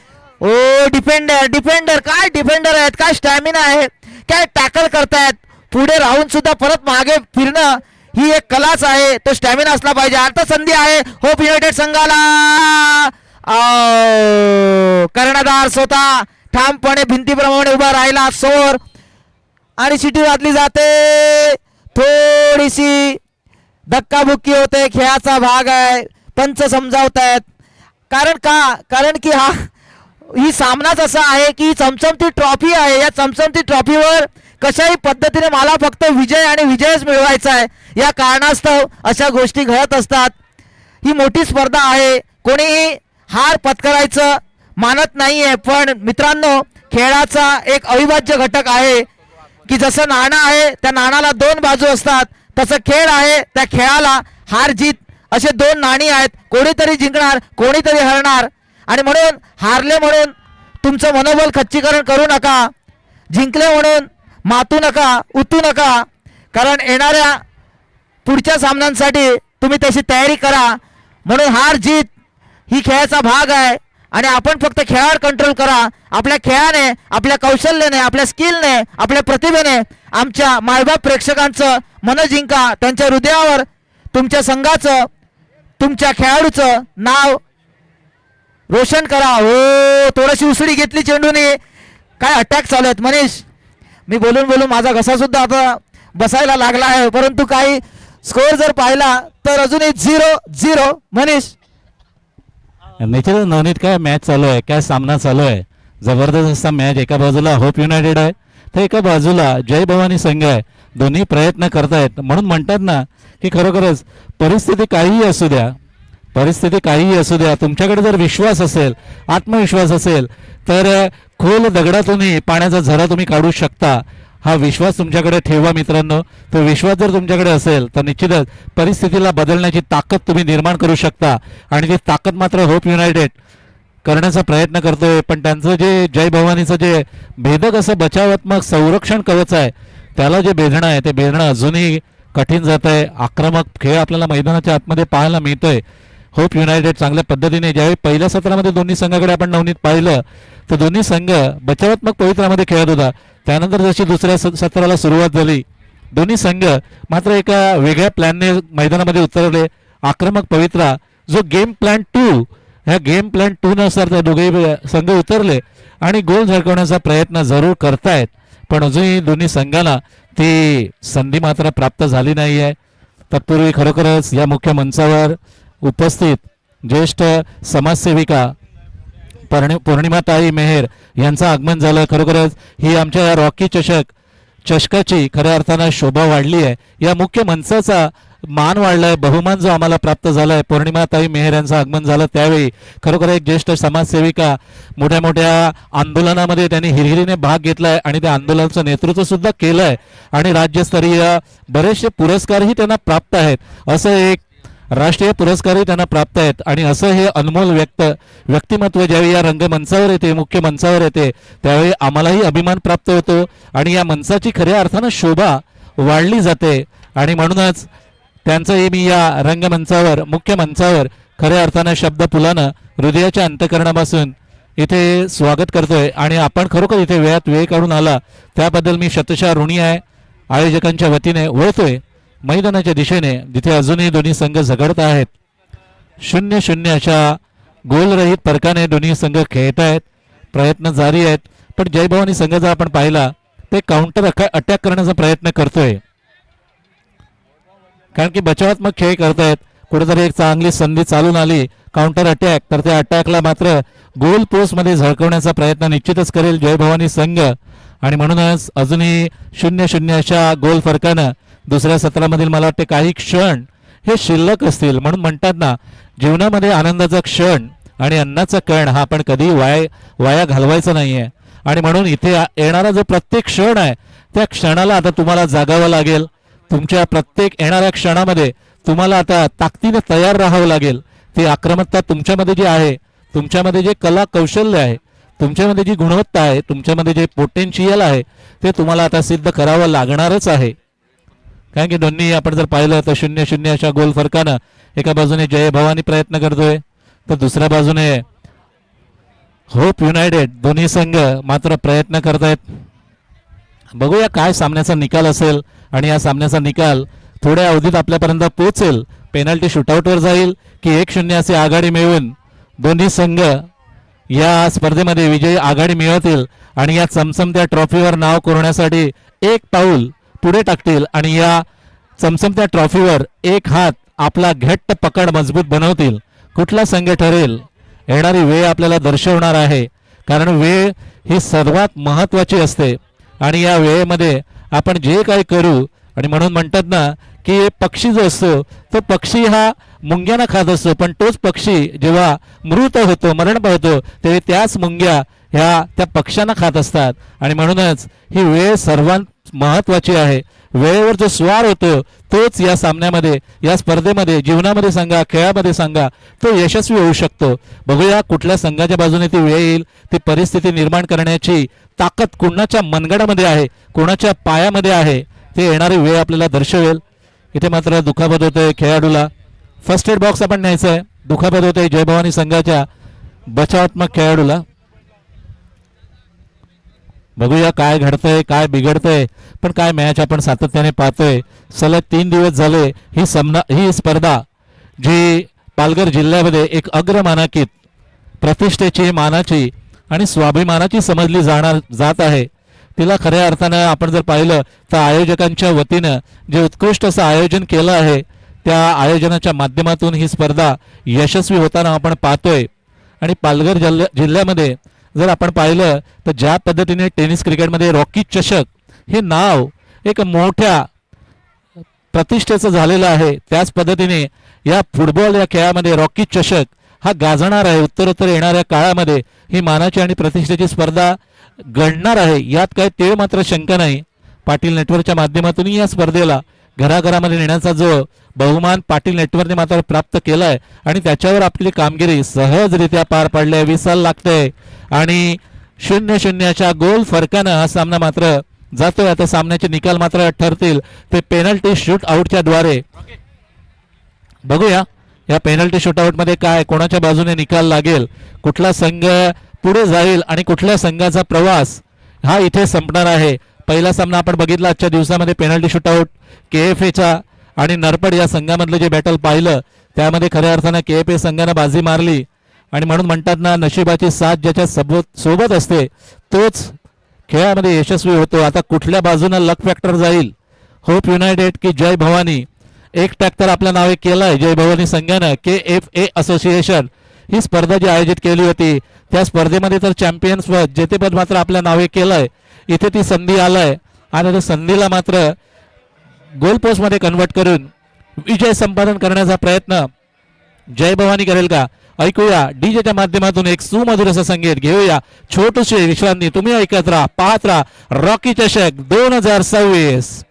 Speaker 2: ओ डिफेंडर काय डिफेंडर आहेत, काय स्टॅमिना आहे, काय टॅकल करतायत, पुढे राहून सुद्धा परत मागे फिरणं ही एक कलाच आहे, तो स्टॅमिना असला पाहिजे. आता संधी आहे होप युनायटेड संघाला. कर्णधार स्वतः ठामपणे भिंतीप्रमाणे उभा राहिला समोर आणि शिटी वाजली जाते. थोडीशी धक्काबुक्की होते, खेळाचा भाग आहे, पंच समजावतायत. कारण की ही सामनाच असा आहे की चमचमती ट्रॉफी आहे. या चमचमती ट्रॉफीवर कशाही पद्धतीने मला फक्त विजय आणि विजयच मिळवायचा आहे. या कारणास्तव अशा गोष्टी घडत असतात. ही मोठी स्पर्धा आहे, कोणीही हार पत्करायचं मानत नाहीये, पण मित्रांनो खेळाचा एक अविभाज्य घटक आहे की जसं नाणं आहे त्या नाण्याला दोन बाजू असतात, तसं खेळ आहे त्या खेळाला हार जीत असे दोन नाणी आहेत. कोणीतरी जिंकणार, कोणीतरी हरणार, आणि म्हणून हारले म्हणून तुमचं मनोबल खच्चीकरण करू नका, जिंकले म्हणून मातू नका, उतू नका, कारण येणाऱ्या पुढच्या सामन्यांसाठी तुम्ही तशी तयारी करा. म्हणून हार जीत ही खेळाचा भाग आहे आणि आपण फक्त खेळावर कंट्रोल करा. आपल्या खेळाने, आपल्या कौशल्याने, आपल्या स्किलने, आपल्या प्रतिभेने आमच्या मायबाप प्रेक्षकांचं मन जिंका. त्यांच्या हृदयावर तुमच्या संघाचं, तुमच्या खेळाडूचं नाव रोशन करा. हो, थोडीशी उसळी घेतली चेंडूने. काय अटॅक चालू आहेत मनीष. मी बोलून बोलून माझा घसा सुद्धा आता बसायला लागला आहे. परंतु काही स्कोअर जर पाहिला तर अजूनही 0-0 मनीष.
Speaker 1: निश्चितच नवनीत, काय मॅच चालू आहे, काय सामना चालू आहे. जबरदस्त असा मॅच. एका बाजूला होप युनायटेड आहे तर एका बाजूला जय भवानी संघ आहे. दोन्ही प्रयत्न करतायत. म्हणून म्हणतात ना की खरोखरच परिस्थिती काहीही असू द्या, परिस्थिती काहीही असू द्या, तुमच्याकडे जर विश्वास असेल, आत्मविश्वास असेल तर खोल दगडातूनही पाण्याचा झरा तुम्ही काढू शकता. हा विश्वास तुमच्याकडे ठेवा मित्रांनो. तो विश्वास जर तुमच्याकडे असेल तर निश्चितच परिस्थितीला बदलण्याची ताकद तुम्ही निर्माण करू शकता. आणि ती ताकद मात्र होप युनायटेड करण्याचा प्रयत्न करतोय. पण त्यांचं जे जय भवानीचं जे भेदक असं बचावात्मक संरक्षण कवच आहे, त्याला जे भेदणं आहे ते भेदणं अजूनही कठीण जात आहे. आक्रमक खेळ आपल्याला मैदानाच्या आतमध्ये पाहायला मिळतोय. होप युनायटेड चांगल्या पद्धतीने, ज्यावेळी पहिल्या सत्रामध्ये दोन्ही संघाकडे आपण नवनीत पाहिलं तर दोन्ही संघ बचावात्मक पवित्रामध्ये खेळत होता. त्यानंतर जशी दुसऱ्या सत्राला सुरुवात झाली, दोन्ही संघ मात्र एका वेगळ्या प्लॅनने मैदानामध्ये उतरले. आक्रमक पवित्रा जो गेम प्लॅन 2, ह्या गेम प्लॅन 2 नुसार त्या दोघेही संघ उतरले आणि गोल झळकवण्याचा प्रयत्न जरूर करतायत. पण अजूनही दोन्ही संघाला ती संधी मात्र प्राप्त झाली नाही आहे. तत्पूर्वी खरोखरच या मुख्य मंचावर उपस्थित ज्येष्ठ समाजसेविका पौर्णिमाताई मेहर यांचं आगमन झालं. खरोखरच ही आमच्या या रॉकी चषकाची खऱ्या अर्थानं शोभा वाढली आहे. या मुख्य मंचाचा मान वाढलाय, बहुमान जो आम्हाला प्राप्त झालाय. पौर्णिमाताई मेहर यांचं आगमन झालं त्यावेळी खरोखर एक ज्येष्ठ समाजसेविका, मोठ्या मोठ्या आंदोलनामध्ये त्यांनी हिरहिरीने भाग घेतलाय आणि त्या आंदोलनाचं नेतृत्व सुद्धा केलंय आणि राज्यस्तरीय बरेचसे पुरस्कारही त्यांना प्राप्त आहेत. असं एक राष्ट्रीय पुरस्कारही त्यांना प्राप्त आहेत. आणि असं हे अनमोल व्यक्तिमत्व ज्यावेळी या रंगमंचावर येते, मुख्य मंचावर येते, त्यावेळी आम्हालाही अभिमान प्राप्त होतो आणि या मंचाची खऱ्या अर्थानं शोभा वाढली जाते. आणि म्हणूनच त्यांचंही मी या रंगमंचावर, मुख्य मंचावर खऱ्या अर्थानं शब्द फुलानं हृदयाच्या अंतःकरणापासून इथे स्वागत करतोय. आणि आपण खरोखर इथे वेळात वेळ काढून आला त्याबद्दल मी शतशः ऋणी आहे. आयोजकांच्या वतीने वळतोय मैदानाच्या दिशेने, जिथे अजूनही दोन्ही संघ झगडत आहेत. 0-0 अशा गोलरहित फरकाने दोन्ही संघ खेळत आहेत. प्रयत्न जारी आहेत. पण जय भवानी संघ जर आपण पाहिला ते काउंटर अटॅक करण्याचा प्रयत्न करतोय, कारण की बचावात्मक खेळ करतायत. कुठेतरी एक चांगली संधी चालून आली काउंटर अटॅक, तर त्या अटॅकला मात्र गोल पोस्ट मध्ये झळकवण्याचा प्रयत्न निश्चितच करेल जय भवानी संघ. आणि म्हणूनच अजूनही 0-0 अशा गोल फरकानं दुसऱ्या सत्रामधील मला वाटते काही क्षण हे शिल्लक असतील. म्हणून म्हणतात ना, जीवनामध्ये आनंदाचा क्षण आणि अन्नाचा कण हा आपण कधी वाया घालवायचा नाहीये. आणि म्हणून इथे येणारा जो प्रत्येक क्षण आहे त्या क्षणाला आता तुम्हाला जागावं लागेल. तुमच्या प्रत्येक येणाऱ्या क्षणामध्ये तुम्हाला आता ताकदीने तयार राहावं लागेल. ती आक्रमकता तुमच्यामध्ये जी आहे, तुमच्यामध्ये जे कला कौशल्य आहे, तुमच्यामध्ये जी गुणवत्ता आहे, तुमच्यामध्ये जे पोटेन्शियल आहे, ते तुम्हाला आता सिद्ध करावं लागणारच आहे. कारण की दोन्ही आपण जर पाहिलं तर 0-0 अशा गोल फरकानं एका बाजूने जय भवानी प्रयत्न करतोय तर दुसऱ्या बाजूने होप युनायटेड, दोन्ही संघ मात्र प्रयत्न करतायत. बघूया काय सामन्याचा निकाल असेल आणि या सामन्याचा निकाल थोड्या अवधीत आपल्यापर्यंत पोहोचेल. पेनल्टी शूटआउटवर जाईल की 1-0 असे आघाडी मिळवून दोन्ही संघ या स्पर्धेमध्ये विजयी आघाडी मिळवतील आणि या चमचमत्या ट्रॉफीवर नाव कोरण्यासाठी एक पाऊल पुढे टाकतील आणि या चमचमत्या ट्रॉफीवर एक हात आपला घट्ट पकड मजबूत बनवतील. कुठला संघ ठरेल येणारी वेळ आपल्याला दर्शवणार आहे. कारण वेळ ही सर्वात महत्वाची असते आणि या वेळेमध्ये आपण जे काही करू, आणि म्हणून म्हणतात ना की पक्षी जो असतो तो पक्षी हा मुंग्यांना खात असतो, पण तोच पक्षी जेव्हा मृत होतो, मरण पावतो, तेव्हा त्याच मुंग्या ह्या त्या पक्ष्यांना खात असतात. आणि म्हणूनच ही वेळ सर्वात महत्वाची आहे. वेळेवर जो स्वार होतो तोच या सामन्यामध्ये, या स्पर्धेमध्ये, जीवनामध्ये सांगा, खेळामध्ये सांगा, तो यशस्वी होऊ शकतो. बघूया कुठल्या संघाच्या बाजूने ती वेळ येईल. ती परिस्थिती निर्माण करण्याची ताकद कोणाच्या मनगडामध्ये आहे, कोणाच्या पायामध्ये आहे, ते येणारी वेळ आपल्याला दर्शवेल. इथे मात्र दुखापत होतोय खेळाडूला. फर्स्ट एड बॉक्स आपण न्यायचं आहे. दुखापत होते जय भवानी संघाच्या बचावात्मक खेळाडूला. बघूया काय घडतंय काय बिघडतंय. पण काय मॅच आपण सातत्याने पाहतोय. सलग 3 दिवस झाले ही स्पर्धा जी पालघर जिल्ह्यामध्ये एक अग्रमानांकित प्रतिष्ठेची, मानाची आणि स्वाभिमानाची समजली जात आहे. तिला खऱ्या अर्थानं आपण जर पाहिलं तर आयोजकांच्या वतीनं जे उत्कृष्ट असं आयोजन केलं आहे त्या आयोजनाच्या माध्यमातून ही स्पर्धा यशस्वी होताना आपण पाहतोय. आणि पालघर जिल्ह्यामध्ये जर आपण पाहिलं तर ज्या पद्धतीने टेनिस क्रिकेटमध्ये रॉकी चषक हे नाव एक मोठ्या प्रतिष्ठेचं झालेलं आहे, त्याच पद्धतीने या फुटबॉल या खेळामध्ये रॉकी चषक हा गाजणार आहे. उत्तरोत्तर येणाऱ्या काळामध्ये ही मानाची आणि प्रतिष्ठेची स्पर्धा घडणार आहे, यात काही तीळ मात्र शंका नाही. पाटील नेटवर्कच्या माध्यमातून या स्पर्धेला घराघरामध्ये नेण्याचा जो बहुमान पाटील नेटवर्कने मात्र प्राप्त केला आहे आणि त्याच्यावर आपली कामगिरी सहजरित्या पार पडली आहे. विसल लागते आणि 0-0च्या गोल फरकानं हा सामना मात्र जातोय. आता सामन्याचे निकाल मात्र ठरतील ते पेनल्टी शूट आउटच्या द्वारे. बघूया या पेनल्टी शूटआउट मध्ये काय कोणाच्या बाजूने निकाल लागेल, कुठला संघ पुढे जाईल आणि कुठल्या संघाचा प्रवास हा इथे संपणार आहे. पहिला सामना आपण बघितला आजच्या दिवसामध्ये पेनल्टी शूटआउट KFAचा आणि नरपड या संघामधलं जे बॅटल पाहिलं त्यामध्ये खऱ्या अर्थानं KFA संघानं बाजी मारली. आणि म्हणून म्हणतात ना, नशिबाची साथ ज्याच्या सोबत असते तोच खेळामध्ये यशस्वी होतो. आता कुठल्या बाजूनं लक फॅक्टर जाईल, होप युनायटेड की जय भवानी. एक टॅग तर आपल्या नावे केलाय जय भवानी संघानं. KFA असोसिएशन ही स्पर्धा जी आयोजित केली होती त्या स्पर्धेमध्ये तर चॅम्पियन्स पद जेतेपद मात्र आपल्या नावे केलंय. इथे ती संधी आलाय आणि त्या संधीला मात्र गोल पोस्ट मध्ये कन्वर्ट करून विजय संपादन करण्याचा प्रयत्न जय भवानी करेल का? ऐकूया डीजेच्या माध्यमातून एक सुमधुर असं संगीत घेऊया. छोटूशी विश्रांती. तुम्ही ऐकत राहा, पाहत राहा रॉकी चषक 2026.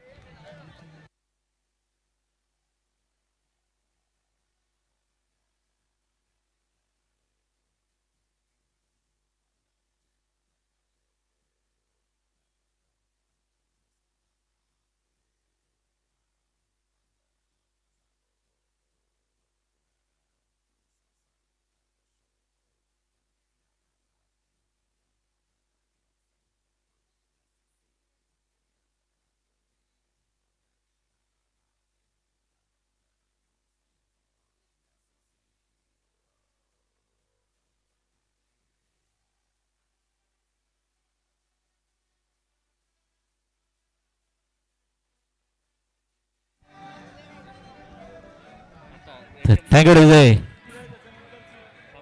Speaker 1: Thank you DJ,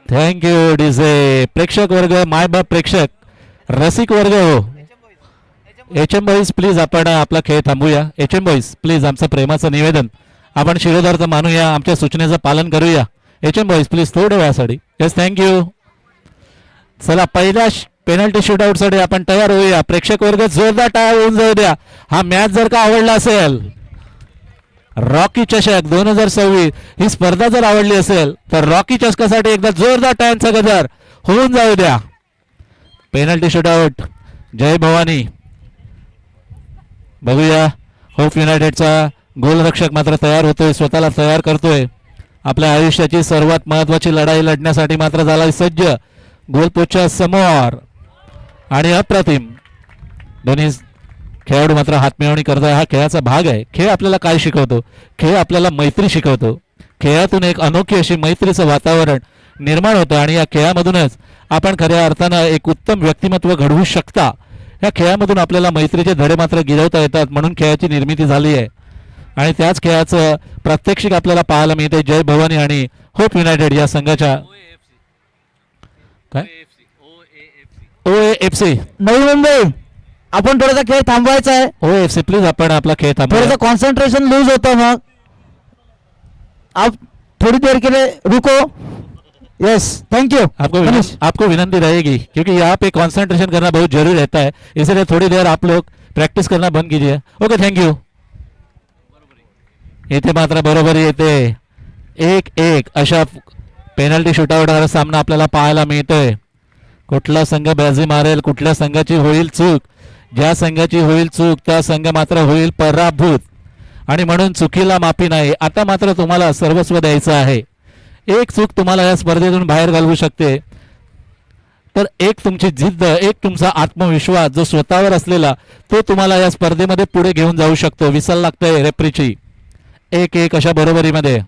Speaker 1: thank you DJ. प्रेक्षक वर्ग, मायबाप प्रेक्षक, रसिक वर्ग हो, HM बॉईज प्लीज आपण आपला खेळ थांबूया. HM बॉईज प्लीज आमचं प्रेमाचं निवेदन आपण शिरोधार्थ मानूया, आमच्या सूचनेचं पालन करूया. HM बॉईज प्लीज थोड्या वेळासाठी. Yes thank you. चला पहिल्या पेनल्टी शूटआउट साठी आपण तयार होऊया. प्रेक्षक वर्ग जोरदार टाळ्या होऊन जाऊ द्या. हा मॅच जर का आवडला असेल, रॉकी चषक 2026 ही स्पर्धा जर आवडली असेल तर रॉकी चषकासाठी एकदा जोरदार टाळ्यांचा गजर होऊन जाऊ द्या. पेनल्टी शूटआउट जय भवानी. बघूया होप युनायटेडचा गोलरक्षक मात्र तयार होतोय, स्वतःला तयार करतोय. आपल्या आयुष्याची सर्वात महत्वाची लढाई लढण्यासाठी मात्र झालाय सज्ज. गोलपोस्टच्या समोर आणि अप्रतिम दोन्ही खेळाडू मात्र हातमिळवणी करताय. हा खेळाचा भाग आहे. खेळ आपल्याला काय शिकवतो? खेळ आपल्याला मैत्री शिकवतो. खेळातून एक अनोखी अशी मैत्रीचं वातावरण निर्माण होतं आणि या खेळामधूनच आपण खऱ्या अर्थानं एक उत्तम व्यक्तिमत्व घडवू शकता. या खेळामधून आपल्याला मैत्रीचे धडे मात्र गिरवता येतात, म्हणून खेळाची निर्मिती झाली आहे आणि त्याच खेळाचं प्रात्यक्षिक आपल्याला पाहायला मिळते जय भवानी आणि होप युनायटेड या संघाच्या. काय OAFC
Speaker 2: नवी मुंबई. आपण थोडासा खेळ थांबवायचा आहे.
Speaker 1: OAFC प्लीज आपण आपला खेळ थांबवूया.
Speaker 2: थोड़ा कॉन्सेंट्रेशन लूज होता है. मग आप थोड़ी देर के लिए रुको. Yes thank you.
Speaker 1: आपको विनंती रहेगी क्योंकि यहाँ पे कंसंट्रेशन करना बहुत जरूरी रहता है, इसलिए थोड़ी देर आप लोग प्रैक्टिस करना बंद कीजिए. Okay thank you. इथे मात्र बरोबरी येते. 1-1 अशा पेनल्टी शूटआउटवर सामना आपल्याला पाहायला मिळतोय. कुठला संघ बाजी मारेल, कुठल्या संघाची होईल चूक. ज्या संघाची होईल चूक त्या संघ मात्र होईल पराभूत. आणि म्हणून चुकीला माफी नाही. आता मात्र तुम्हाला सर्वस्व द्यायचं आहे. एक चूक तुम्हाला या स्पर्धेतून बाहेर घालवू शकते. तर एक तुमची जिद्द, एक तुमचा आत्मविश्वास जो स्वतःवर असलेला, तो तुम्हाला या स्पर्धेमध्ये पुढे घेऊन जाऊ शकतो. विसल लागतंय रेफरीची. 1-1 अशा बरोबरीमध्ये.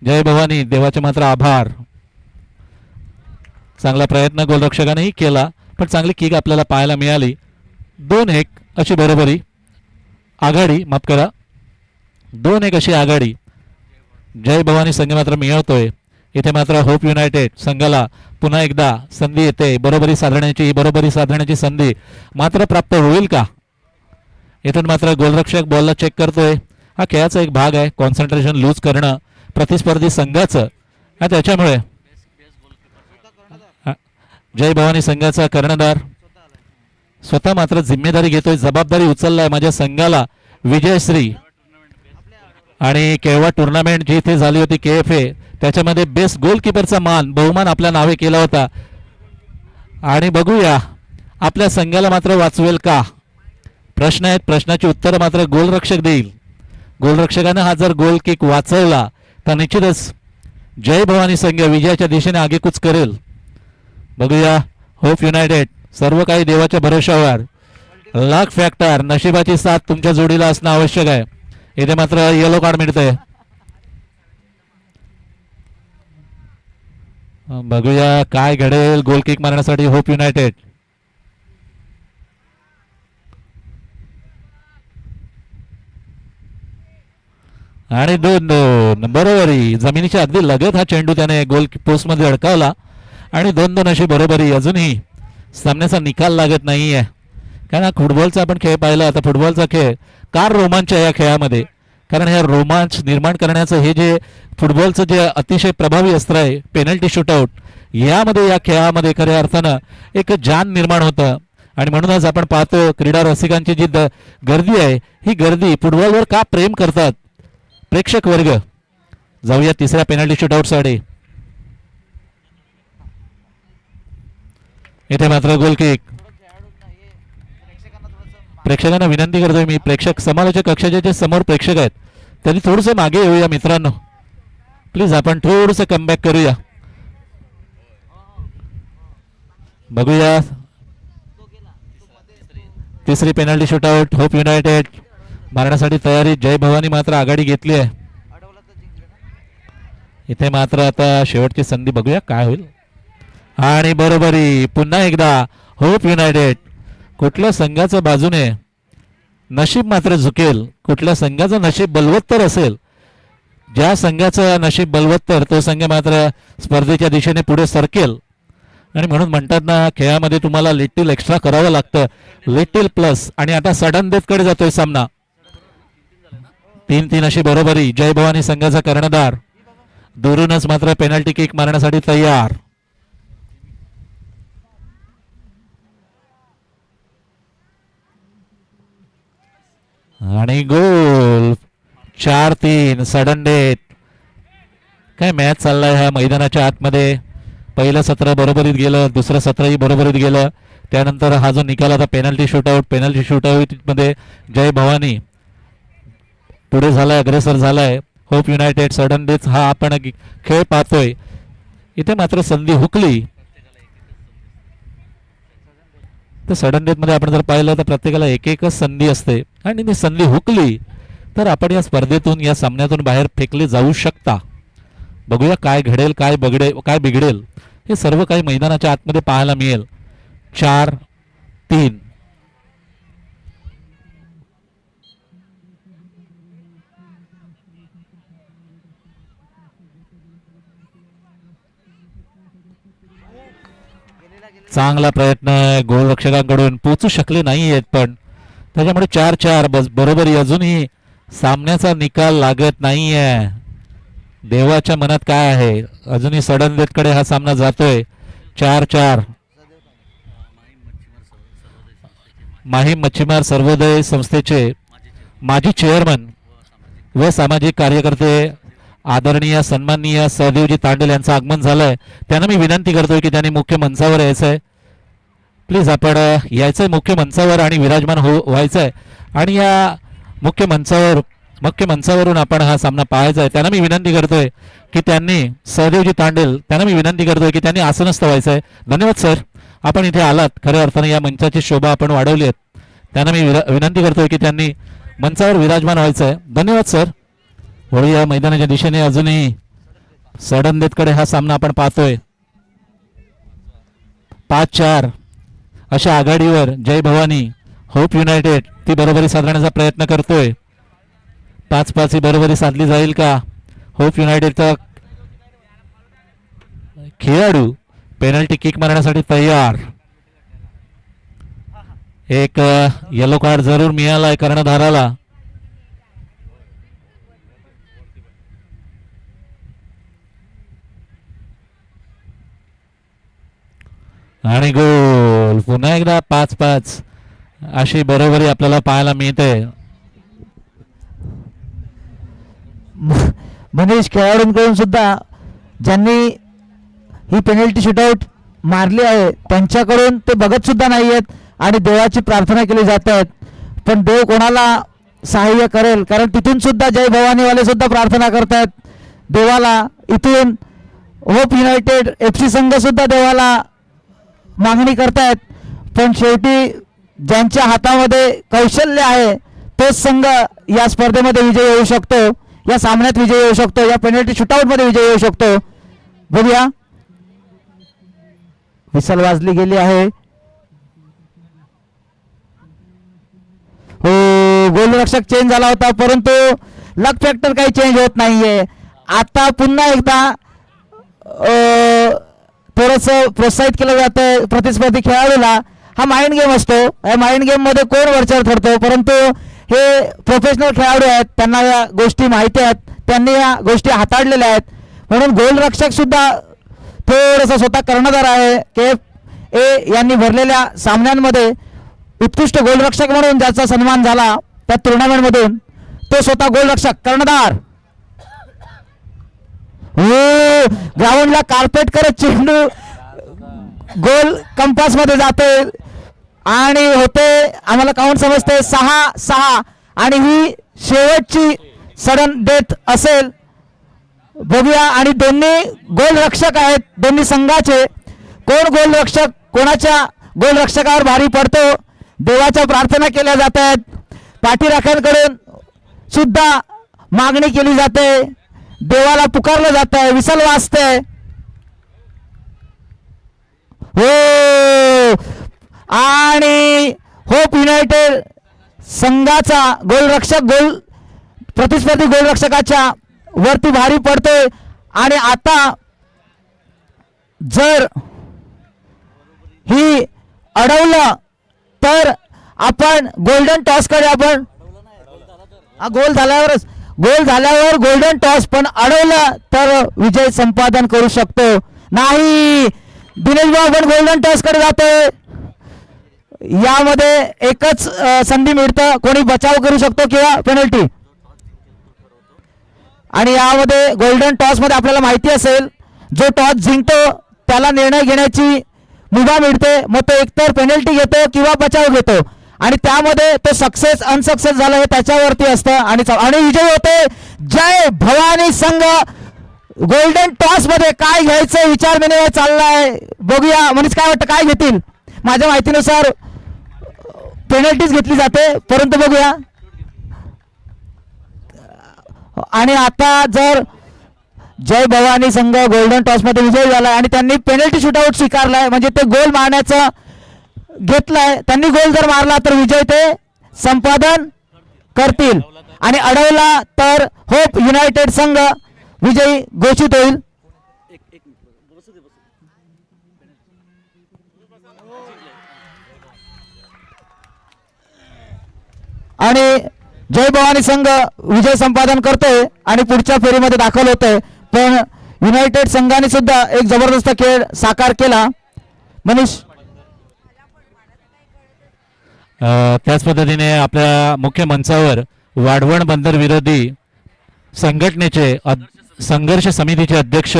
Speaker 1: जय भवानी, देवाचे मात्र आभार. चांगला प्रयत्न गोलरक्षकानेही केला, पण चांगली किक आपल्याला पाहायला मिळाली. 2-1 अशी बरोबरी, आघाडी, माफ करा, 2-1 अशी आघाडी जय भवानी संघ मात्र मिळवतोय. इथे मात्र होप युनायटेड संघाला पुन्हा एकदा संधी येते. बरोबरी साधण्याची, बरोबरी साधण्याची संधी मात्र प्राप्त होईल का? इथून मात्र गोलरक्षक बॉलला चेक करतोय. हा खेळाचा एक भाग आहे, कॉन्सन्ट्रेशन लूज करणं प्रतिस्पर्धी संघाचं. आणि त्याच्यामुळे जय भवानी संघाचा कर्णधार स्वतः मात्र जिम्मेदारी घेतोय, जबाबदारी उचललाय. माझ्या संघाला विजयश्री आणि केवळ टुर्नामेंट जी इथे झाली होती KFA, त्याच्यामध्ये बेस्ट गोलकीपरचा बहुमान आपल्या नावे केला होता. आणि बघूया आपल्या संघाला मात्र वाचवेल का? प्रश्न आहेत, प्रश्नाची उत्तर मात्र गोलरक्षक देईल. गोलरक्षकाने हा जर गोल किक वाचवला तर निश्चितच जय भवानी संघ विजयाच्या दिशेने आगेकूच करेल. बघूया. होप युनायटेड, सर्व काही देवाच्या भरोशावर. लक फॅक्टर, नशिबाची साथ तुमच्या जोडीला असणं आवश्यक आहे. इथे मात्र येलो कार्ड मिळतंय. बघूया काय घडेल गोल किक मारण्यासाठी होप युनायटेड. आणि 2-2 बरोबरी. जमिनीच्या अगदी लगत हा चेंडू त्याने गोल पोस्ट मध्ये अडकावला आणि 2-2 अशी बरोबरी. अजूनही सामन्याचा निकाल लागत नाहीये. कारण हा फुटबॉलचा आपण खेळ पाहिला, आता फुटबॉलचा खेळ कार रोमांच आहे या खेळामध्ये. कारण हे रोमांच निर्माण करण्याचं हे जे फुटबॉलचं जे अतिशय प्रभावी अस्त्र आहे पेनल्टी शूटआउट, यामध्ये या खेळामध्ये खऱ्या अर्थानं एक जान निर्माण होतं. आणि म्हणूनच आपण पाहतो क्रीडा रसिकांची जी गर्दी आहे, ही गर्दी फुटबॉलवर का प्रेम करतात प्रेक्षक वर्ग. जाऊया तिसऱ्या पेनल्टी शूटआउटसाठी. इथे मात्र गोल किक. प्रेक्षकांना विनंती करतोय मी, प्रेक्षक समालोचक कक्षाचे जे समोर प्रेक्षक आहेत त्यांनी थोडंसं मागे येऊया मित्रांनो. प्लीज आपण थोडंसं कमबॅक करूया. बघूया तिसरी पेनल्टी शूटआउट होप युनायटेड मारण्यासाठी तयारी. जय भवानी मात्र आघाडी घेतली आहे. इथे मात्र आता शेवटची संधी, बघूया काय होईल. आणि बरोबरी पुन्हा एकदा होप युनायटेड. कुठल्या संघाच्या बाजूने नशीब मात्र झुकेल, कुठल्या संघाचं नशीब बलवत्तर असेल, ज्या संघाचं नशीब बलवत्तर तो संघ मात्र स्पर्धेच्या दिशेने पुढे सरकेल. आणि म्हणून म्हणतात ना, खेळामध्ये तुम्हाला लिटिल एक्स्ट्रा करावं लागतं, लिटिल प्लस. आणि आता सडन डेथ कडे जातोय सामना. 3-3 अशी बरोबरी. जय भवानी संघाचा कर्णधार दुरूनच मात्र पेनल्टी किक मारण्यासाठी तयार. आणि गोल. 4-3 सडन डेथ. काय मॅच चाललाय ह्या मैदानाच्या आतमध्ये. पहिलं सत्र बरोबरीत गेलं, दुसरं सत्रही बरोबरीत गेलं. त्यानंतर हा जो निकाल आता पेनल्टी शूटआउट मध्ये जय भवानी पुढे झालाय, अग्रेसर झालाय. होप युनायटेड सडन डेथ हा आपण खेळ पाहतोय. इथे मात्र संधी हुकली. तर सडन डेथ मध्ये आपण जर पाहिलं तर प्रत्येकाला एकच संधी असते, आणि ती संधी हुकली तर आपण या स्पर्धेतून, या सामन्यातून बाहेर फेकले जाऊ शकता. बघूया काय घडेल, काय बिघडेल, हे सर्व काही मैदानाच्या आतमध्ये पाहायला मिळेल. 4-3 चांगला प्रयत्न गोलरक्षकांकडून, पोचू शकले नाही आहेत, पण त्याच्यामुळे 4-4 बरोबरी. अजूनही सामन्याचा निकाल लागत नाहीये. देवाच्या मनात काय आहे, अजूनही सडन डेथ कडे हा सामना जातोय. 4-4 माहीम मच्छीमार सर्वोदय संस्थेचे माजी चेअरमन व सामाजिक कार्यकर्ते आदरणीय सन्माननीय सहदेवजी तांडेल यांचं आगमन झालंय. त्यांना मी विनंती करतोय की त्यांनी मुख्य मंचावर यायचंय. प्लीज आपण यायचंय मुख्य मंचावर आणि विराजमान व्हायचंय. आणि या मुख्य मंचावरून आपण हा सामना पाहायचा आहे. त्यांना मी विनंती करतोय की त्यांनी सहदेवजी तांडेल त्यांना मी विनंती करतोय की त्यांनी आसनस्थ व्हायचं आहे. धन्यवाद सर, आपण इथे आलात. खऱ्या अर्थाने या मंचाची शोभा आपण वाढवली आहे. त्यांना मी विनंती करतोय की त्यांनी मंचावर विराजमान व्हायचं आहे. धन्यवाद सर. वळूया मैदानाच्या दिशेने. अजूनही सडनदेतकडे हा सामना आपण पाहतोय. 5-4 अशा आघाडीवर जय भवानी होप युनायटेड ती बरोबरी साधण्याचा प्रयत्न करतोय. 5-5 ही बरोबरी साधली जाईल का? होप युनायटेडचा खेळाडू पेनल्टी किक मारण्यासाठी तयार. एक येलो कार्ड जरूर मिळालाय कर्णधाराला. आणि गोल. पुन्हा एकदा 5-5 अशी बरोबरी आपल्याला पाहायला मिळते.
Speaker 2: मनीष खेळाडूंकडून सुद्धा ज्यांनी ही पेनल्टी शूटआउट मारली आहे त्यांच्याकडून ते बघत सुद्धा नाहीयेत आणि देवाची प्रार्थना केली जात आहेत. पण देव कोणाला सहाय्य करेल, कारण तिथून सुद्धा जय भवानीवाले सुद्धा प्रार्थना करतायत देवाला. इथून होप युनायटेड FC संघ सुद्धा देवाला मागणी करतायत. पण शेवटी ज्यांच्या हातामध्ये कौशल्य आहे तोच संघ या स्पर्धेमध्ये विजयी होऊ शकतो, या सामन्यात विजयी होऊ शकतो, या पेनल्टी शूटआउट मध्ये विजयी होऊ शकतो. बघूया. विसल वाजली गेली आहे. हो, गोलरक्षक चेंज झाला होता परंतु लक फॅक्टर काही चेंज होत नाहीये. आता पुन्हा एकदा थोडस प्रोत्साहित केलं जातं प्रतिस्पर्धी खेळाडूला. हा माइंड गेम असतो. या माइंड गेम मध्ये कोण वरचढ ठरतो, परंतु हे प्रोफेशनल खेळाडू आहेत, त्यांना या गोष्टी माहिती आहेत, त्यांनी या गोष्टी हाताळलेल्या आहेत. म्हणून गोलरक्षक सुद्धा थोडंसं स्वतः कर्णधार आहे. KFA यांनी भरलेल्या सामन्यांमध्ये उत्कृष्ट गोलरक्षक म्हणून ज्याचा सन्मान झाला त्या टुर्नामेंट मधून तो स्वतः गोलरक्षक कर्णधार. ग्राउंडला कार्पेट करत चेंडू गोल कंपास मध्ये जाते आणि होते. आम्हाला काउंट समजते 6-6 आणि ही शेवटची सडन डेथ असेल. बघूया. आणि दोन्ही गोलरक्षक आहेत दोन्ही संघाचे. कोण गोलरक्षक कोणाच्या गोलरक्षकावर भारी पडतो, देवाच्या प्रार्थना केल्या जात आहेत. पाठीराख्यांकडून सुद्धा मागणी केली जाते, देवाला पुकारलं जात आहे, विसल वाजते. हो, आणि होप युनायटेड संघाचा गोलरक्षक प्रतिस्पर्धी गोलरक्षकाच्या वरती भारी पडतोय. आणि आता जर ही अडवलं तर आपण गोल्डन टॉस कडे आपण गोल झाल्यावर गोल्डन टॉस, पण अडवलं तर विजय संपादन करू शकतो. नाही, दिनेश भाऊ आपण गोल्डन टॉस कडे जातोय. यामध्ये एकच संधी मिळतं, कोणी बचाव करू शकतो किंवा पेनल्टी. आणि यामध्ये गोल्डन टॉस मध्ये आपल्याला माहिती असेल जो टॉस जिंकतो त्याला निर्णय घेण्याची मुभा मिळते. मग तो एकतर पेनल्टी घेतो किंवा बचाव घेतो आणि त्यामध्ये तो सक्सेस अनसक्सेस झालं हे त्याच्यावरती असतं. आणि विजयी होते जय भवानी संघ. गोल्डन टॉस मध्ये काय घ्यायचं विचार विनिमय चाललाय. बघूया मनीष काय वाटतं, काय घेतील? माझ्या माहितीनुसार पेनल्टीज घेतली जाते, परंतु बघूया. आणि आता जर जय भवानी संघ गोल्डन टॉस मध्ये विजयी झालाय आणि त्यांनी पेनल्टी शूटआउट स्वीकारलाय, म्हणजे ते गोल मारण्याचं घेतलाय. त्यांनी गोल जर मारला तर विजय ते संपादन करतील आणि अडवला तर होप युनायटेड संघ विजयी घोषित होईल. आणि जय भवानी संघ विजय संपादन करतोय आणि पुढच्या फेरीमध्ये दाखल होतोय. पण युनायटेड संघाने सुद्धा एक जबरदस्त खेळ साकार केला. मनीष,
Speaker 1: त्याच पद्धतीने आपल्या मुख्य मंचावर वाढवण बंदर विरोधी संघटनेचे संघर्ष समितीचे अध्यक्ष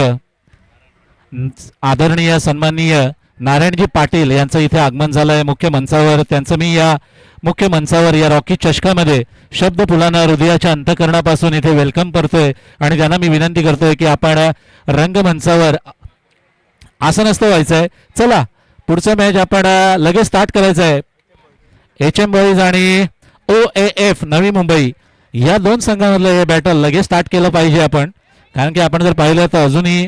Speaker 1: आदरणीय सन्माननीय नारायणजी पाटील यांचं इथे आगमन झालंय मुख्य मंचावर. त्यांचं मी या मुख्य मंचावर या रॉकी चषकामध्ये शब्द फुलांना हृदयाच्या अंतःकरणापासून इथे वेलकम करतोय आणि त्यांना मी विनंती करतोय की आपण रंगमंचावर आसनस्थ व्हायचंय. चला पुढचं मॅच आपण लगेच स्टार्ट करायचं आहे. HM बॉईज आणि OAF नवी मुंबई या दोन संघांमधलं हे बॅटल लगेच स्टार्ट केलं पाहिजे आपण, कारण की आपण जर पाहिलं तर अजूनही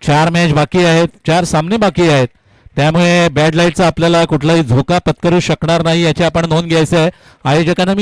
Speaker 1: 4 मॅच बाकी आहेत, 4 सामने बाकी आहेत. त्यामुळे बॅड लाईटचा आपल्याला कुठलाही धोका पत्करू शकणार नाही याची आपण नोंद घ्यायची आहे. आयोजकांना मी